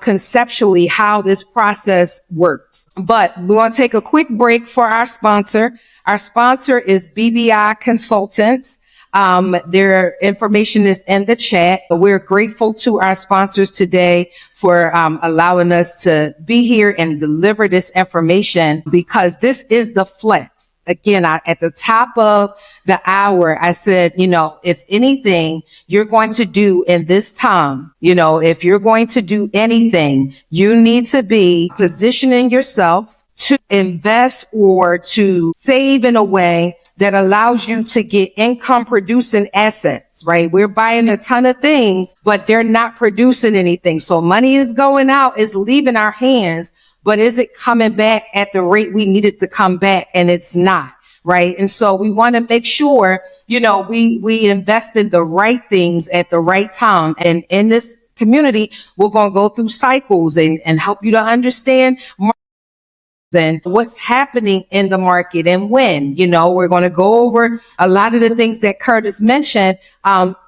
conceptually how this process works. But we want to take a quick break for our sponsor. Our sponsor is BBI Consultants. Their information is in the chat. We're grateful to our sponsors today for allowing us to be here and deliver this information, because this is the flex. Again, at the top of the hour, I said, if anything you're going to do in this time, if you're going to do anything, you need to be positioning yourself to invest or to save in a way that allows you to get income producing assets, right? We're buying a ton of things, but they're not producing anything. So money is going out, it's leaving our hands, but is it coming back at the rate we need it to come back? And it's not, right? And so we want to make sure, we invest in the right things at the right time. And in this community, we're going to go through cycles and help you to understand and what's happening in the market and when, we're going to go over a lot of the things that Curtis mentioned,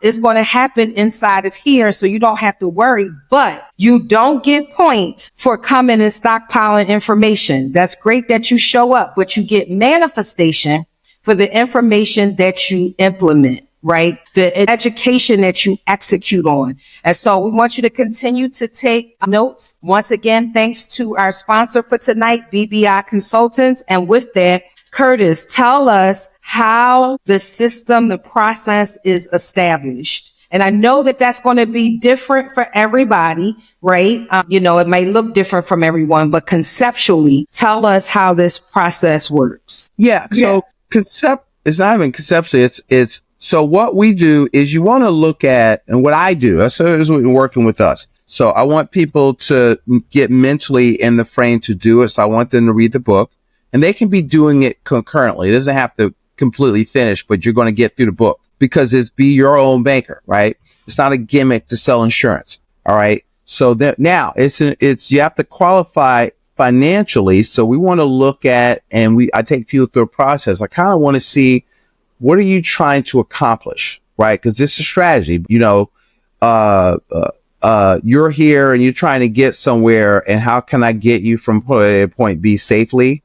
is going to happen inside of here. So you don't have to worry, but you don't get points for coming and stockpiling information. That's great that you show up, but you get manifestation for the information that you implement, right? The education that you execute on. And so we want you to continue to take notes. Once again, thanks to our sponsor for tonight, BBI Consultants. And with that, Curtis, tell us how the system, the process is established. And I know that that's going to be different for everybody, right? It may look different from everyone, but conceptually, tell us how this process works. Yeah. So it's not even conceptually. It's so what we do is you want to look at, and what I do, that's what we're working with us. So I want people to get mentally in the frame to do it. So I want them to read the book, and they can be doing it concurrently. It doesn't have to completely finish, but you're going to get through the book because it's be your own banker, right? It's not a gimmick to sell insurance. All right. So that now you have to qualify financially. So we want to look at, and I take people through a process. I kind of want to see, what are you trying to accomplish, right? Because this is a strategy. You're here and you're trying to get somewhere, and how can I get you from point A to point B safely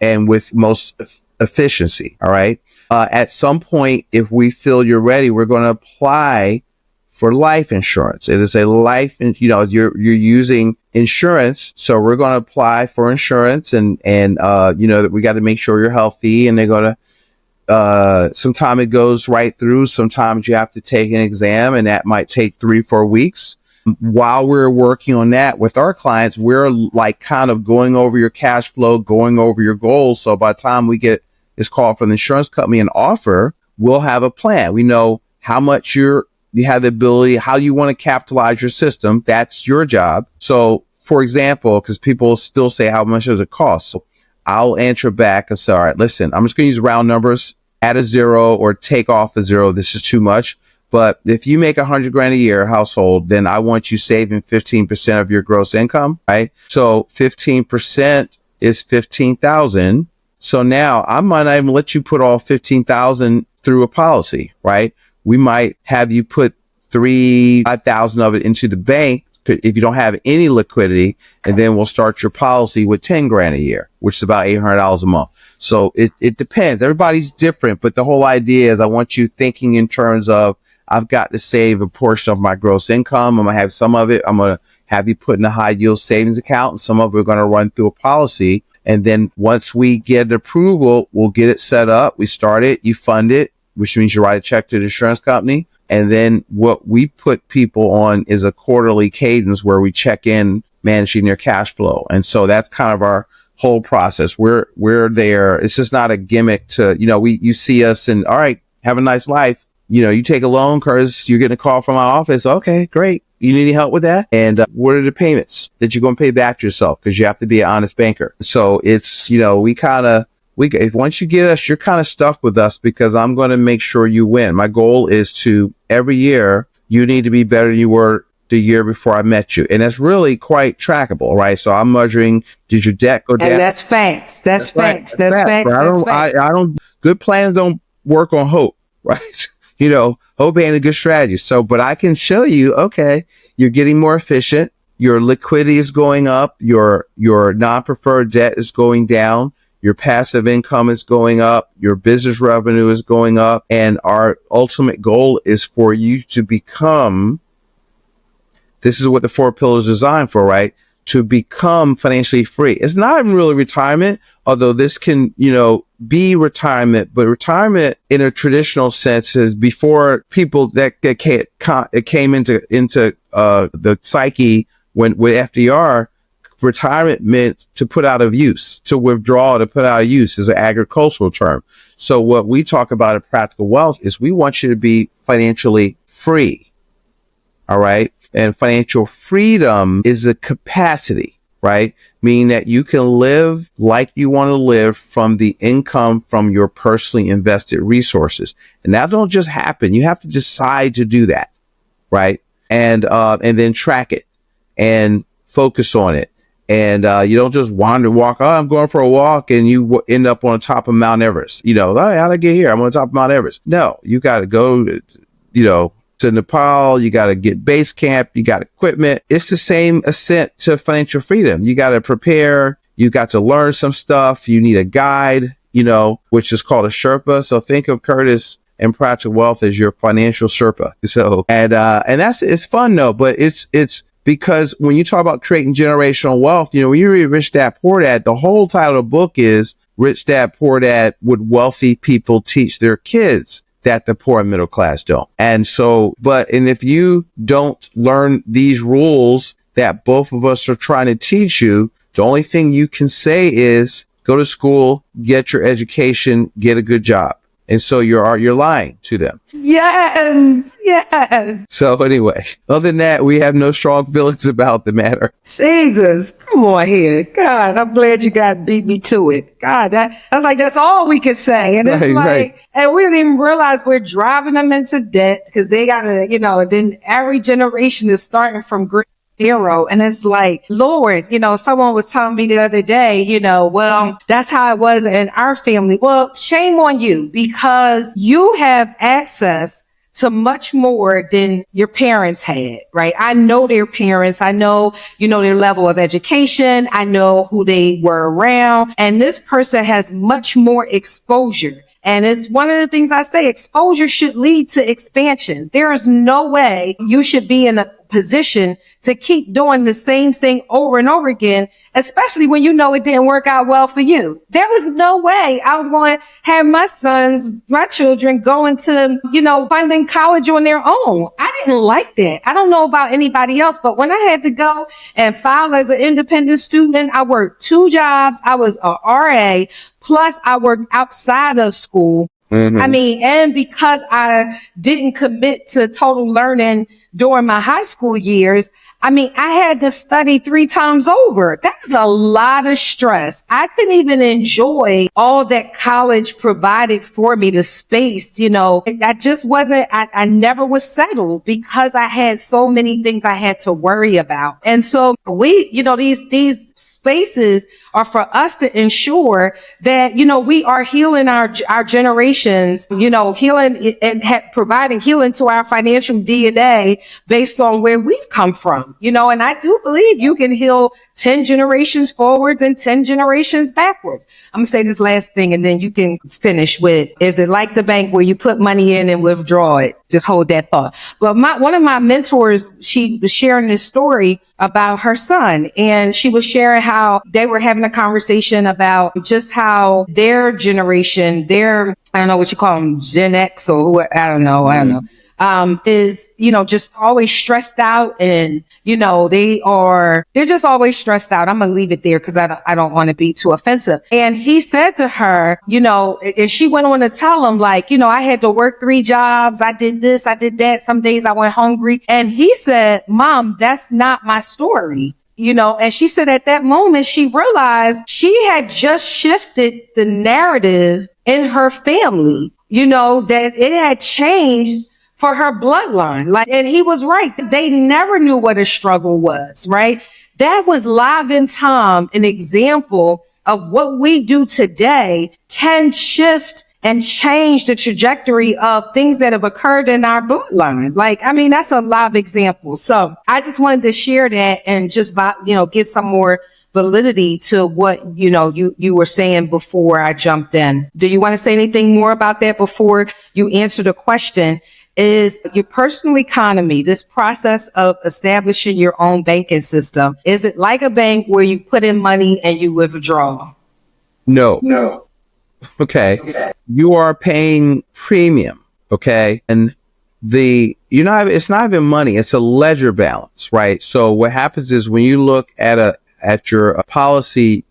and with most efficiency? All right. At some point, if we feel you're ready, we're going to apply for life insurance. It is a life, you're using insurance. So we're going to apply for insurance, and that we got to make sure you're healthy, and they're going to, sometimes it goes right through. Sometimes you have to take an exam, and that might take 3-4 weeks. While we're working on that with our clients, we're like kind of going over your cash flow, going over your goals. So by the time we get this call from the insurance company and offer, we'll have a plan. We know how much you have the ability, how you want to capitalize your system. That's your job. So for example, because people still say, how much does it cost? So I'll answer back and say, all right, listen, I'm just going to use round numbers, add a 0 or take off a 0. This is too much. But if you make $100,000 a year household, then I want you saving 15% of your gross income, right? So 15% is 15,000. So now I might not even let you put all 15,000 through a policy, right? We might have you put 5,000 of it into the bank if you don't have any liquidity, and then we'll start your policy with 10 grand a year, which is about $800 a month. So it depends. Everybody's different, but the whole idea is I want you thinking in terms of, I've got to save a portion of my gross income. I'm going to have some of it. I'm going to have you put in a high yield savings account, and some of it we're going to run through a policy. And then once we get approval, we'll get it set up. We start it, you fund it, which means you write a check to the insurance company. And then what we put people on is a quarterly cadence where we check in managing their cash flow. And so that's kind of our whole process. We're there. It's just not a gimmick to, you see us and, all right, have a nice life. You take a loan, Curtis, you're getting a call from our office. Okay, great. You need any help with that? And what are the payments that you're going to pay back to yourself? Because you have to be an honest banker. So it's, if once you get us, you're kind of stuck with us, because I'm going to make sure you win. My goal is to, every year, you need to be better than you were the year before I met you. And that's really quite trackable, right? So I'm measuring, did your debt go down? And that's facts. That's facts. That's facts. Good plans don't work on hope, right? Hope ain't a good strategy. So, but I can show you, okay, you're getting more efficient. Your liquidity is going up. Your non-preferred debt is going down. Your passive income is going up. Your business revenue is going up. And our ultimate goal is for you to become, this is what the 4 pillars are designed for, right? To become financially free. It's not even really retirement, although this can, be retirement, but retirement in a traditional sense is before people that came into the psyche with FDR. Retirement meant to put out of use, to withdraw, to put out of use is an agricultural term. So what we talk about in Practical Wealth is we want you to be financially free. All right. And financial freedom is a capacity, right? Meaning that you can live like you want to live from the income from your personally invested resources. And that don't just happen. You have to decide to do that, right? And then track it and focus on it. And you don't just walk, I'm going for a walk, and you end up on the top of Mount Everest. How'd I get here? I'm on the top of Mount Everest. No, you got to go, to Nepal. You got to get base camp. You got equipment. It's the same ascent to financial freedom. You got to prepare. You got to learn some stuff. You need a guide, which is called a Sherpa. So think of Curtis and Practical Wealth as your financial Sherpa. So, and it's fun though, but it's because when you talk about creating generational wealth, when you read Rich Dad Poor Dad, the whole title of the book is Rich Dad Poor Dad, Would Wealthy People Teach Their Kids That the Poor and Middle Class Don't? And so, and if you don't learn these rules that both of us are trying to teach you, the only thing you can say is go to school, get your education, get a good job. And so you're lying to them. Yes. Yes. So anyway, other than that, we have no strong feelings about the matter. Jesus, come on here. God, I'm glad you beat me to it. God, that's all we could say. And it's right. And we didn't even realize we're driving them into debt because they gotta, then every generation is starting from zero. And it's like, Lord, someone was telling me the other day, well, that's how it was in our family. Well, shame on you, because you have access to much more than your parents had, right? I know their parents. I know, their level of education. I know who they were around. And this person has much more exposure. And it's one of the things I say, exposure should lead to expansion. There is no way you should be in a position to keep doing the same thing over and over again, especially when it didn't work out well for you. There was no way I was going to have my children going to, funding college on their own. I didn't like that. I don't know about anybody else, but when I had to go and file as an independent student, I worked 2 jobs. I was a RA, plus I worked outside of school. Mm-hmm. And because I didn't commit to total learning during my high school years, I mean, I had to study 3 times over. That's a lot of stress. I couldn't even enjoy all that college provided for me, the space, I just wasn't, I never was settled because I had so many things I had to worry about. And so these spaces are for us to ensure that, we are healing our generations, healing and providing healing to our financial DNA based on where we've come from, and I do believe you can heal 10 generations forwards and 10 generations backwards. I'm gonna say this last thing and then you can finish with, is it like the bank where you put money in and withdraw it? Just hold that thought. But one of my mentors, she was sharing this story about her son, and she was sharing how they were having a conversation about just how their generation, I don't know what you call them, Gen X or who, I don't know, is, just always stressed out, and, they're just always stressed out. I'm going to leave it there because I don't want to be too offensive. And he said to her, and she went on to tell him, like, I had to work 3 jobs. I did this, I did that. Some days I went hungry. And he said, Mom, that's not my story. And she said at that moment, she realized she had just shifted the narrative in her family, that it had changed for her bloodline. And he was right. They never knew what a struggle was, right? That was live in time, an example of what we do today can shift and change the trajectory of things that have occurred in our bloodline. That's a live example. So I just wanted to share that and just, give some more validity to what, you were saying before I jumped in. Do you want to say anything more about that before you answer the question? Is your personal economy, this process of establishing your own banking system, is it like a bank where you put in money and you withdraw? No. Okay. You are paying premium. Okay. And it's not even money. It's a ledger balance, right? So what happens is when you look at your policy,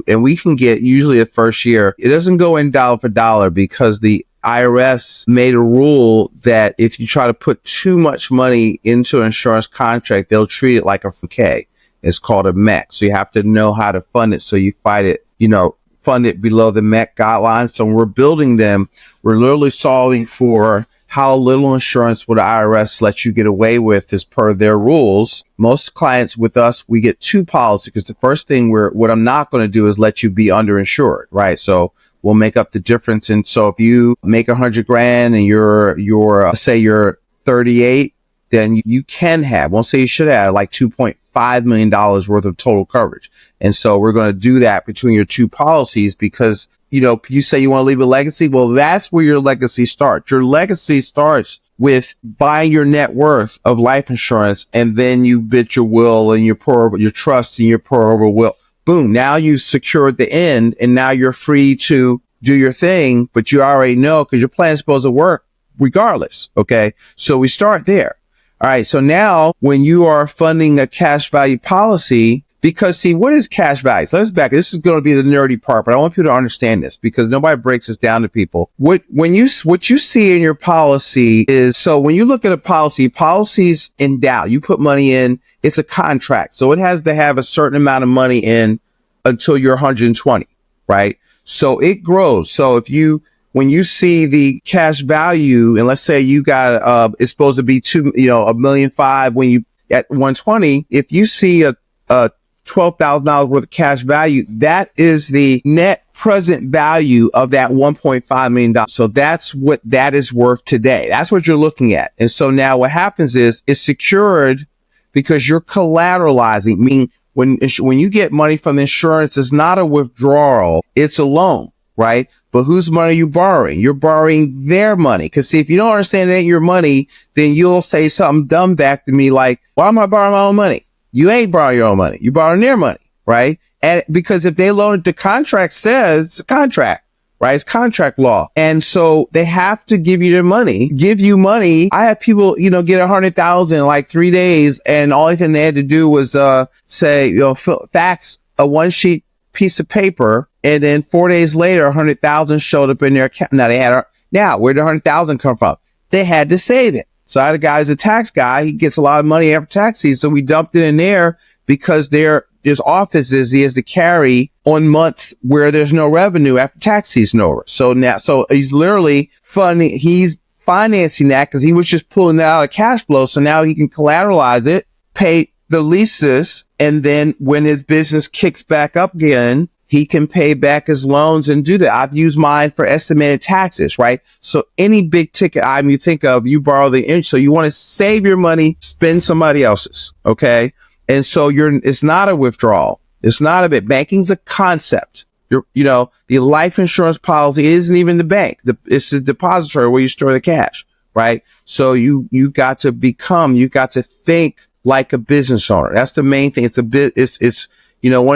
and we can get usually the first year, it doesn't go in dollar for dollar because the IRS made a rule that if you try to put too much money into an insurance contract, they'll treat it like a 401k. It's called a MEC. So you have to know how to fund it. So you fund it below the MEC guidelines. So when we're building them, we're literally solving for how little insurance would the IRS let you get away with as per their rules. Most clients with us, we get 2 policies because the first thing what I'm not going to do is let you be underinsured, right? So we'll make up the difference. And so if you make $100,000 and you're say you're 38, then you can have, won't say you should have, like $2.5 million worth of total coverage. And so we're going to do that between your 2 policies because, you say you want to leave a legacy. Well, that's where your legacy starts. Your legacy starts with buying your net worth of life insurance, and then you bid your will and your trust and your pour over will. Boom. Now you secured the end, and now you're free to do your thing, but you already know because your plan's supposed to work regardless. Okay. So we start there. All right. So now when you are funding a cash value policy, because see, what is cash value? So let's back. This is going to be the nerdy part, but I want people to understand this because nobody breaks this down to people. What you see in your policy is, so when you look at a policies endow, you put money in, it's a contract. So it has to have a certain amount of money in until you're 120, right? So it grows. So when you see the cash value, and let's say you got, it's supposed to be $1.5 million when you at 120, if you see a $12,000 worth of cash value, that is the net present value of that $1.5 million. So that's what that is worth today. That's what you're looking at. And so now what happens is it's secured because you're collateralizing, meaning when you get money from the insurance, it's not a withdrawal, it's a loan, right? But whose money are you borrowing? You're borrowing their money. Cause see, if you don't understand it ain't your money, then you'll say something dumb back to me like, why am I borrowing my own money? You ain't borrowing your own money. You're borrowing their money, right? And because if they loan it, the contract says it's a contract, right? It's contract law. And so they have to give you money. I have people, get 100,000 in like 3 days. And all they had to do was, fax a 1-sheet piece of paper. And then 4 days later, 100,000 showed up in their account. Now where'd the 100,000 come from? They had to save it. So I had a guy who's a tax guy. He gets a lot of money after tax season. So we dumped it in there because there's offices he has to carry on months where there's no revenue after tax season over. So he's literally funding, he's financing that because he was just pulling that out of cash flow. So now he can collateralize it, pay the leases, and then when his business kicks back up again, he can pay back his loans and do that. I've used mine for estimated taxes, right? So any big ticket item you think of, you borrow the inch. So you want to save your money, spend somebody else's. Okay. And so it's not a withdrawal. It's not a bit. Banking's a concept. The life insurance policy isn't even the bank. It's the depository where you store the cash, right? So you've got to think like a business owner. That's the main thing. It's one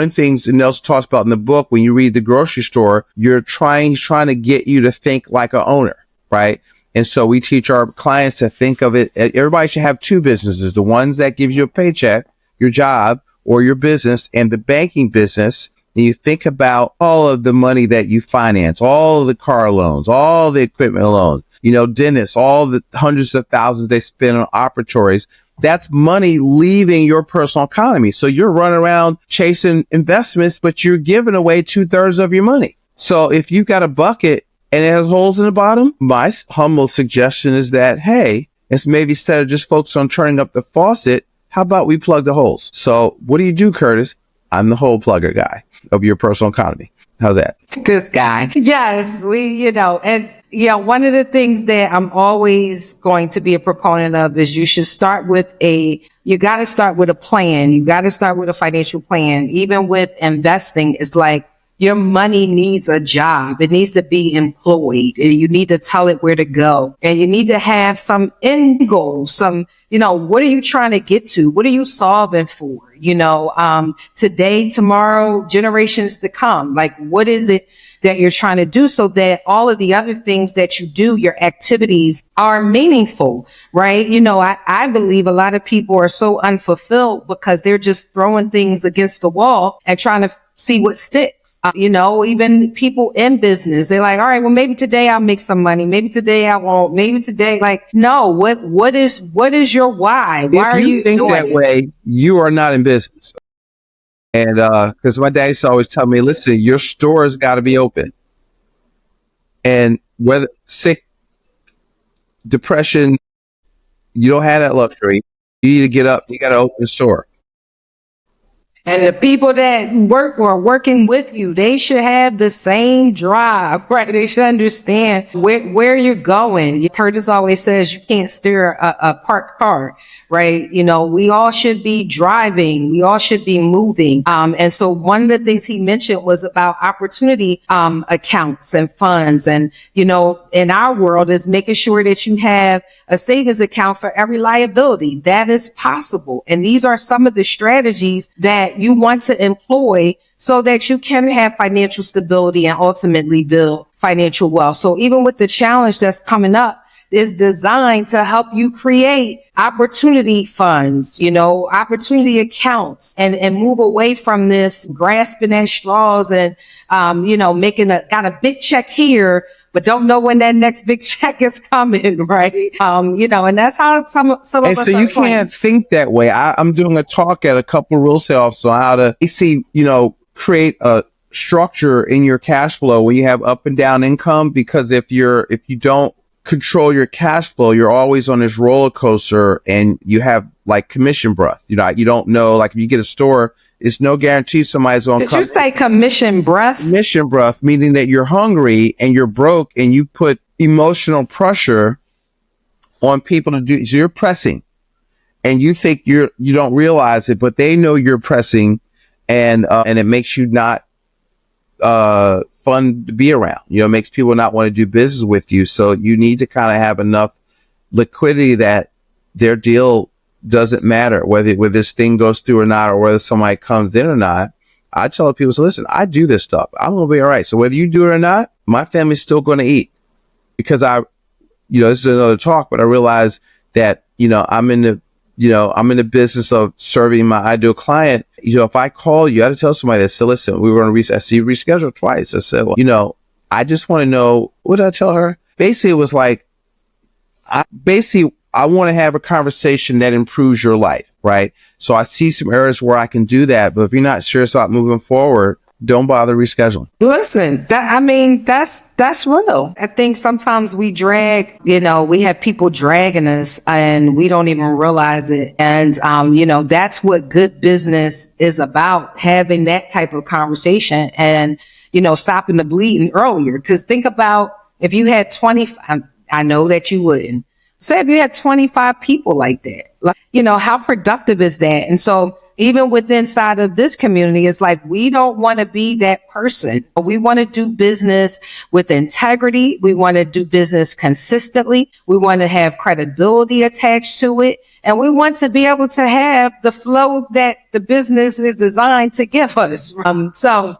of the things that Nelson talks about in the book, when you read The Grocery Store, you're trying to get you to think like an owner, right? And so we teach our clients to think of it. Everybody should have two businesses, the ones that give you a paycheck, your job or your business, and the banking business. And you think about all of the money that you finance, all of the car loans, all the equipment loans, dentists, all the hundreds of thousands they spend on operatories. That's money leaving your personal economy. So you're running around chasing investments, but you're giving away 2/3 of your money. So if you've got a bucket and it has holes in the bottom, my humble suggestion is that, hey, it's maybe instead of just focus on turning up the faucet, how about we plug the holes? So what do you do, Curtis? I'm the hole plugger guy of your personal economy. How's that? This guy. Yes, one of the things that I'm always going to be a proponent of is you got to start with a plan. You got to start with a financial plan. Even with investing, it's like your money needs a job. It needs to be employed. You need to tell it where to go, and you need to have some end goals. What are you trying to get to? What are you solving for? Today, tomorrow, generations to come. Like, what is it that you're trying to do so that all of the other things that you do, your activities, are meaningful, right? I believe a lot of people are so unfulfilled because they're just throwing things against the wall and trying to see what sticks. Even people in business, they're like, all right, well, maybe today I'll make some money. Maybe today I won't. Maybe today, no, what is your why? Why are you think that way? You are not in business. And, cause my dad used to always tell me, listen, your store's got to be open. And whether sick, depression, you don't have that luxury. You need to get up. You got to open the store. And the people that work or are working with you, they should have the same drive, right? They should understand where you're going. Curtis always says you can't steer a parked car, right? We all should be driving. We all should be moving. And so one of the things he mentioned was about opportunity accounts and funds. And, in our world is making sure that you have a savings account for every liability. That is possible. And these are some of the strategies that you want to employ so that you can have financial stability and ultimately build financial wealth. So even with the challenge that's coming up, is designed to help you create opportunity funds, opportunity accounts, and move away from this grasping at straws and, got a big check here, but don't know when that next big check is coming, right? And that's how some of us are. So you can't think that way. I'm doing a talk at a couple of real estate offices on how to create a structure in your cash flow when you have up and down income, because if you don't control your cash flow, you're always on this roller coaster and you have like commission breath. You don't know, like if you get a store, it's no guarantee somebody's going to come. Did you say commission breath? Commission breath, meaning that you're hungry and you're broke and you put emotional pressure on people to do. So you're pressing and you think you don't realize it, but they know you're pressing and it makes you not fun to be around. It makes people not want to do business with you. So you need to kind of have enough liquidity that their deal doesn't matter whether this thing goes through or not, or whether somebody comes in or not. I tell people, so listen, I do this stuff. I'm going to be all right. So whether you do it or not, my family's still going to eat, because this is another talk, but I realize that, I'm in the business of serving my ideal client. If I call you, I had to tell somebody that, so listen, we were going to reschedule twice. I said, well, I just want to know, what did I tell her? Basically, it was like, I want to have a conversation that improves your life, right? So I see some areas where I can do that, but if you're not serious about moving forward, don't bother rescheduling. Listen, that's real. I think sometimes we drag, we have people dragging us and we don't even realize it. And, that's what good business is about, having that type of conversation and, stopping the bleeding earlier. Because think about if you had 20, I know that you wouldn't. Say if you had 25 people like that, how productive is that? And so even within inside of this community, it's like, we don't want to be that person. We want to do business with integrity. We want to do business consistently. We want to have credibility attached to it. And we want to be able to have the flow that the business is designed to give us. So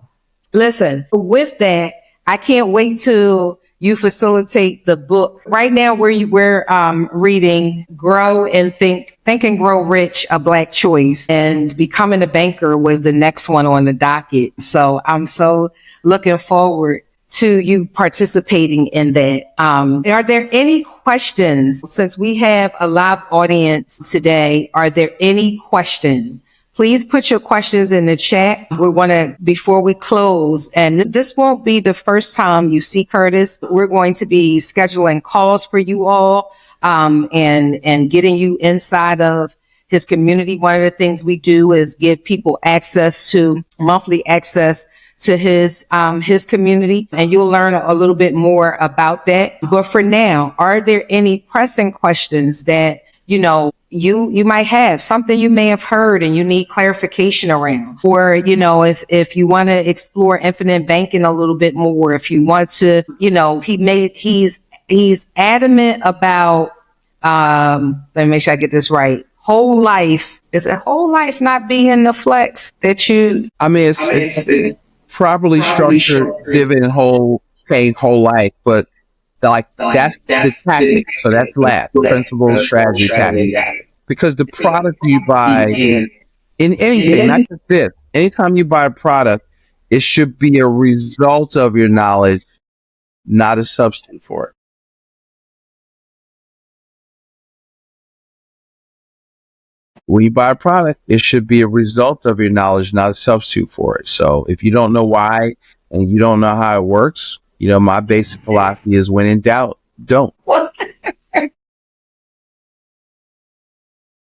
listen, with that, I can't wait till you facilitate the book. Right now, we're reading Grow and Think and Grow Rich, A Black Choice, and Becoming a Banker was the next one on the docket. So I'm so looking forward to you participating in that. Are there any questions? Since we have a live audience today, are there any questions? Please put your questions in the chat. We want to, before we close, and this won't be the first time you see Curtis. We're going to be scheduling calls for you all, and getting you inside of his community. One of the things we do is give people monthly access to his community, and you'll learn a little bit more about that. But for now, are there any pressing questions that, you might have something you may have heard and you need clarification around, or, if you want to explore infinite banking a little bit more, if you want to, he's adamant about, let me make sure I get this right. Whole life. Is a whole life not being the flex that you? It's properly structured, dividend paying whole life, but that's the tactic. So that's LAT, principal, strategy, tactic. Because the product you buy in anything, not just this, anytime you buy a product, it should be a result of your knowledge, not a substitute for it. When you buy a product, it should be a result of your knowledge, not a substitute for it. So if you don't know why and you don't know how it works, my basic philosophy is, when in doubt, don't.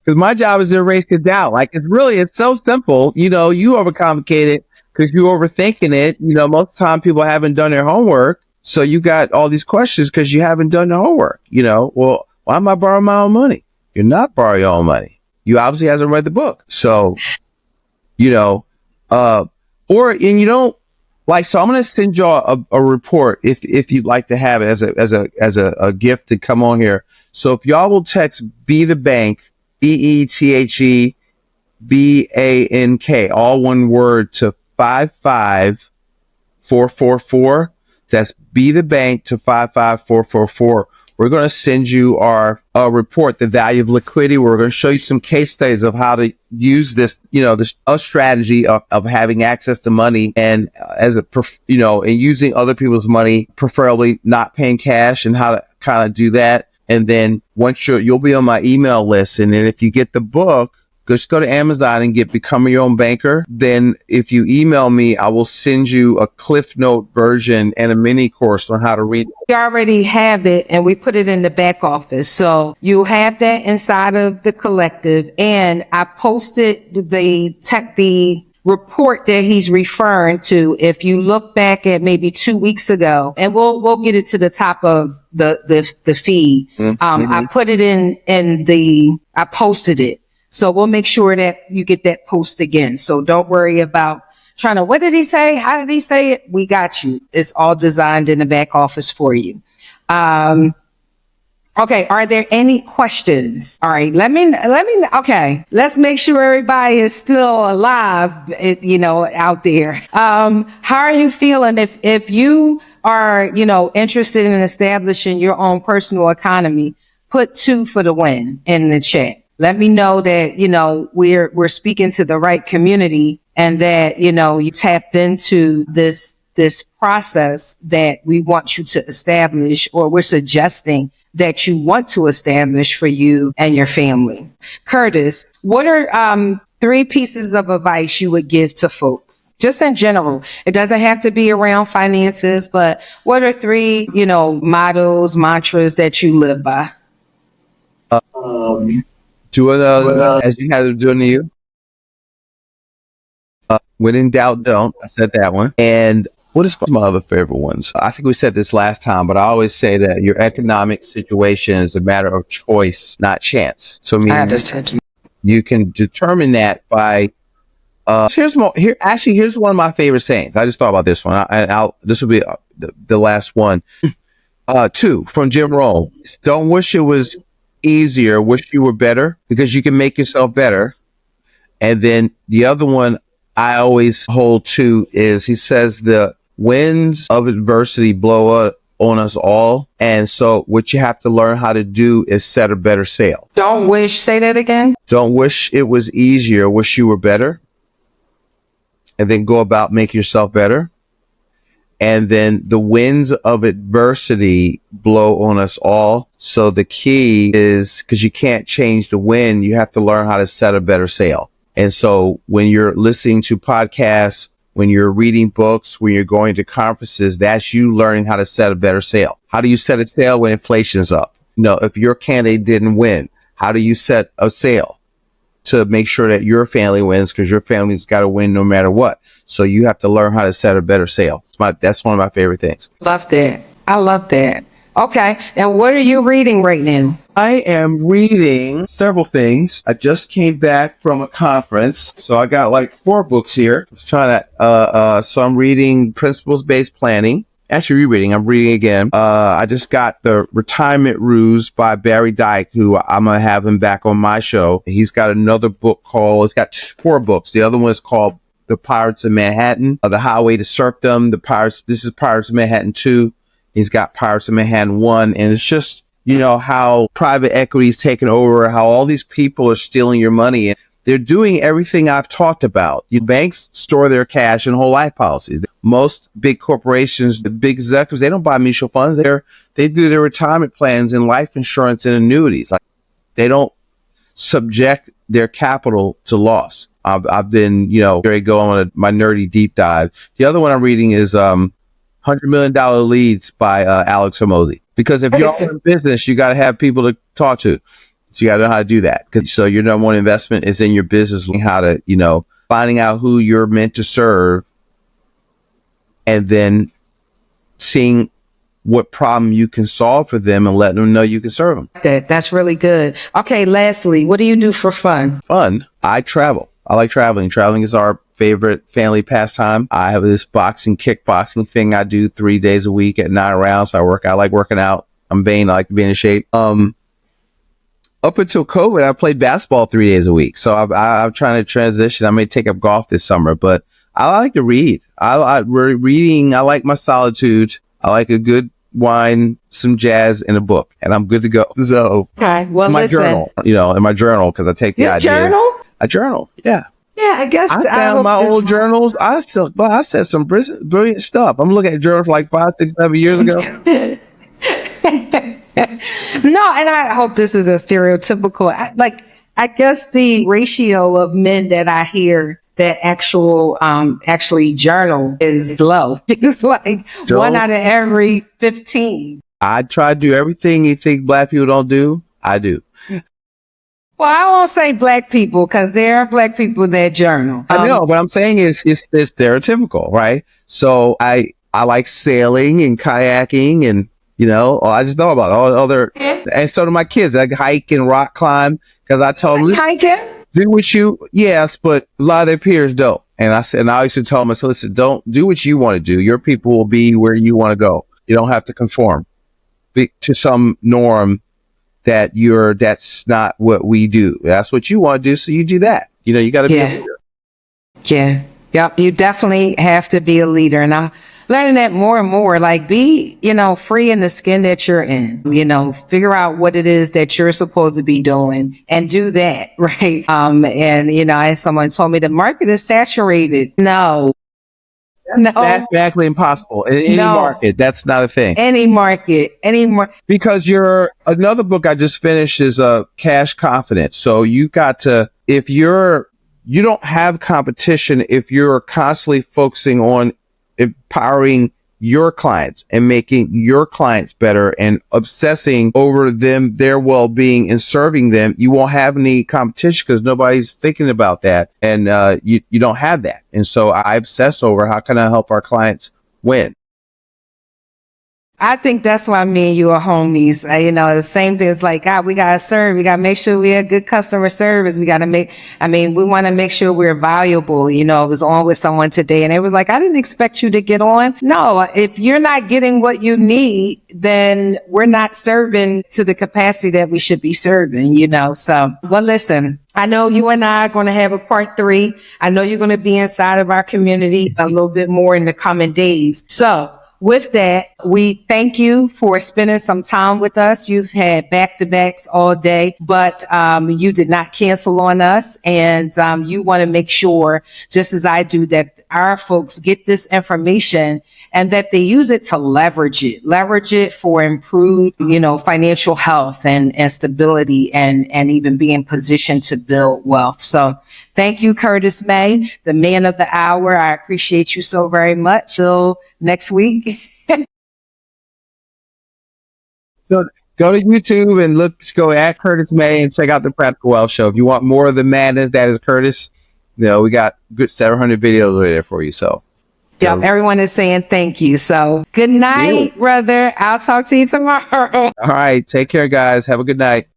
Because my job is to erase the doubt. It's so simple. You overcomplicate it because you're overthinking it. Most of the time people haven't done their homework. So you got all these questions because you haven't done the homework. Well, why am I borrowing my own money? You're not borrowing your own money. You obviously hasn't read the book. So, so I'm going to send y'all a report if you'd like to have it as a gift to come on here. So if y'all will text Be the Bank, BETHEBANK, all one word, to 55444. That's Be the Bank to 55444. We're going to send you our report, The Value of Liquidity. We're going to show you some case studies of how to use this, a strategy of having access to money and and using other people's money, preferably not paying cash, and how to kind of do that. And then once you'll be on my email list. And then if you get the book, just go to Amazon and get Become Your Own Banker. Then if you email me, I will send you a Cliff Note version and a mini course on how to read. We already have it and we put it in the back office. So you have that inside of the collective. And I posted the report that he's referring to. If you look back at maybe 2 weeks ago, and we'll get it to the top of the feed. I put it I posted it. So we'll make sure that you get that post again. So don't worry about what did he say? How did he say it? We got you. It's all designed in the back office for you. Okay. Are there any questions? All right. Okay. Let's make sure everybody is still alive, out there. How are you feeling if you are, interested in establishing your own personal economy? Put 2 for the win in the chat. Let me know that, we're speaking to the right community and that, you tapped into this process that we want you to establish, or we're suggesting that you want to establish for you and your family. Curtis, what are 3 pieces of advice you would give to folks? Just in general. It doesn't have to be around finances, but what are 3, mottos, mantras that you live by? Do it as you had them doing to you. When in doubt, don't. I said that one. And what is my other favorite ones? I think we said this last time, but I always say that your economic situation is a matter of choice, not chance. So I mean, you can determine that by here's one of my favorite sayings. I just thought about this one, and this will be the last one. 2 from Jim Rohn. Don't wish it was easier, wish you were better, because you can make yourself better. And then the other one I always hold to is, he says, the winds of adversity blow up on us all. And so what you have to learn how to do is set a better sail. Say that again. Don't wish it was easier, wish you were better. And then go about making yourself better. And then the winds of adversity blow on us all. So the key is, because you can't change the wind, you have to learn how to set a better sail. And so when you're listening to podcasts, when you're reading books, when you're going to conferences, that's you learning how to set a better sail. How do you set a sail when inflation's up? If your candidate didn't win, how do you set a sail to make sure that your family wins? Because your family's got to win no matter what. So you have to learn how to set a better sail. That's one of my favorite things. Love that. I love that. Okay. And what are you reading right now? I am reading several things. I just came back from a conference, so I got like 4 books here. I was trying to, so I'm reading Principles-Based Planning. Actually rereading. I'm reading again. I just got The Retirement Ruse by Barry Dyke, who I'm going to have him back on my show. He's got another book it's got 4 books. The other one is called The Pirates of Manhattan, The Highway to Serfdom. This is Pirates of Manhattan 2. He's got Pirates of Manhattan 1. And it's just, how private equity is taking over, how all these people are stealing your money. And they're doing everything I've talked about. Banks store their cash in whole life policies. Most big corporations, the big executives, they don't buy mutual funds. They do their retirement plans in life insurance and annuities. Like, they don't subject their capital to loss. I've been, ready to go on my nerdy deep dive. The other one I'm reading is $100 Million Leads by Alex Hormozy. Because if you're in business, you got to have people to talk to. So you got to know how to do that. So your number one investment is in your business, how to, finding out who you're meant to serve, and then seeing what problem you can solve for them and letting them know you can serve them. That's really good. Okay, lastly, what do you do for fun? I travel. I like traveling. Traveling is our favorite family pastime. I have this kickboxing thing I do 3 days a week at 9 rounds. I like working out. I'm vain. I like to be in shape. Up until COVID, I played basketball 3 days a week. So I'm trying to transition. I may take up golf this summer, but I like to read. Reading. I like my solitude. I like a good wine, some jazz, and a book, and I'm good to go. So, okay, well, my journal, in my journal, because I take the idea. Journal? A journal, yeah. Yeah, I guess I found my old journals. I said some brilliant stuff. I'm looking at journals like 5, 6, 7 years ago. No, and I hope this is a stereotypical. I guess the ratio of men that I hear that actually journal is low. It's like 1 out of every 15. I try to do everything you think Black people don't do. I do. Well, I won't say Black people, because there are Black people that journal. I know. What I'm saying is it's stereotypical, right? So I like sailing and kayaking, and I just know about all other. And so do my kids. I hike and rock climb, because I told them, hiking. Do what yes, but a lot of their peers don't. And I used to tell them, listen, don't do what you want to do. Your people will be where you want to go. You don't have to conform to some norm that's not what we do. That's what you want to do. So you do that. You got to be a leader. Yeah. Yep. You definitely have to be a leader. And I'm learning that more and more. Like, be, free in the skin that you're in. Figure out what it is that you're supposed to be doing and do that. Right. And, as someone told me, the market is saturated. No. No, mathematically impossible in any No. market. That's not a thing. any market. Because another book I just finished is Cash Confidence. So you got to, if you don't have competition if you're constantly focusing on empowering your clients and making your clients better and obsessing over them, their well-being, and serving them, you won't have any competition because nobody's thinking about that. And you don't have that. And so I obsess over how can I help our clients win. I think that's why me and you are homies. The same thing is like, God, we got to serve. We got to make sure we have good customer service. We got to we want to make sure we're valuable. I was on with someone today and they was like, I didn't expect you to get on. No, if you're not getting what you need, then we're not serving to the capacity that we should be serving, So, well, listen, I know you and I are going to have a part 3. I know you're going to be inside of our community a little bit more in the coming days. So, with that, we thank you for spending some time with us. You've had back-to-backs all day, but you did not cancel on us. And you want to make sure, just as I do, that our folks get this information and that they use it to leverage it for improved, financial health and stability and even being positioned to build wealth. So thank you, Curtis May, the man of the hour. I appreciate you so very much. Till next week. So go to YouTube and go at Curtis May and check out the Practical Wealth Show. If you want more of the madness that is Curtis, we got good 700 videos over there for you. So yep, everyone is saying thank you. So good night, brother. I'll talk to you tomorrow. All right. Take care, guys. Have a good night.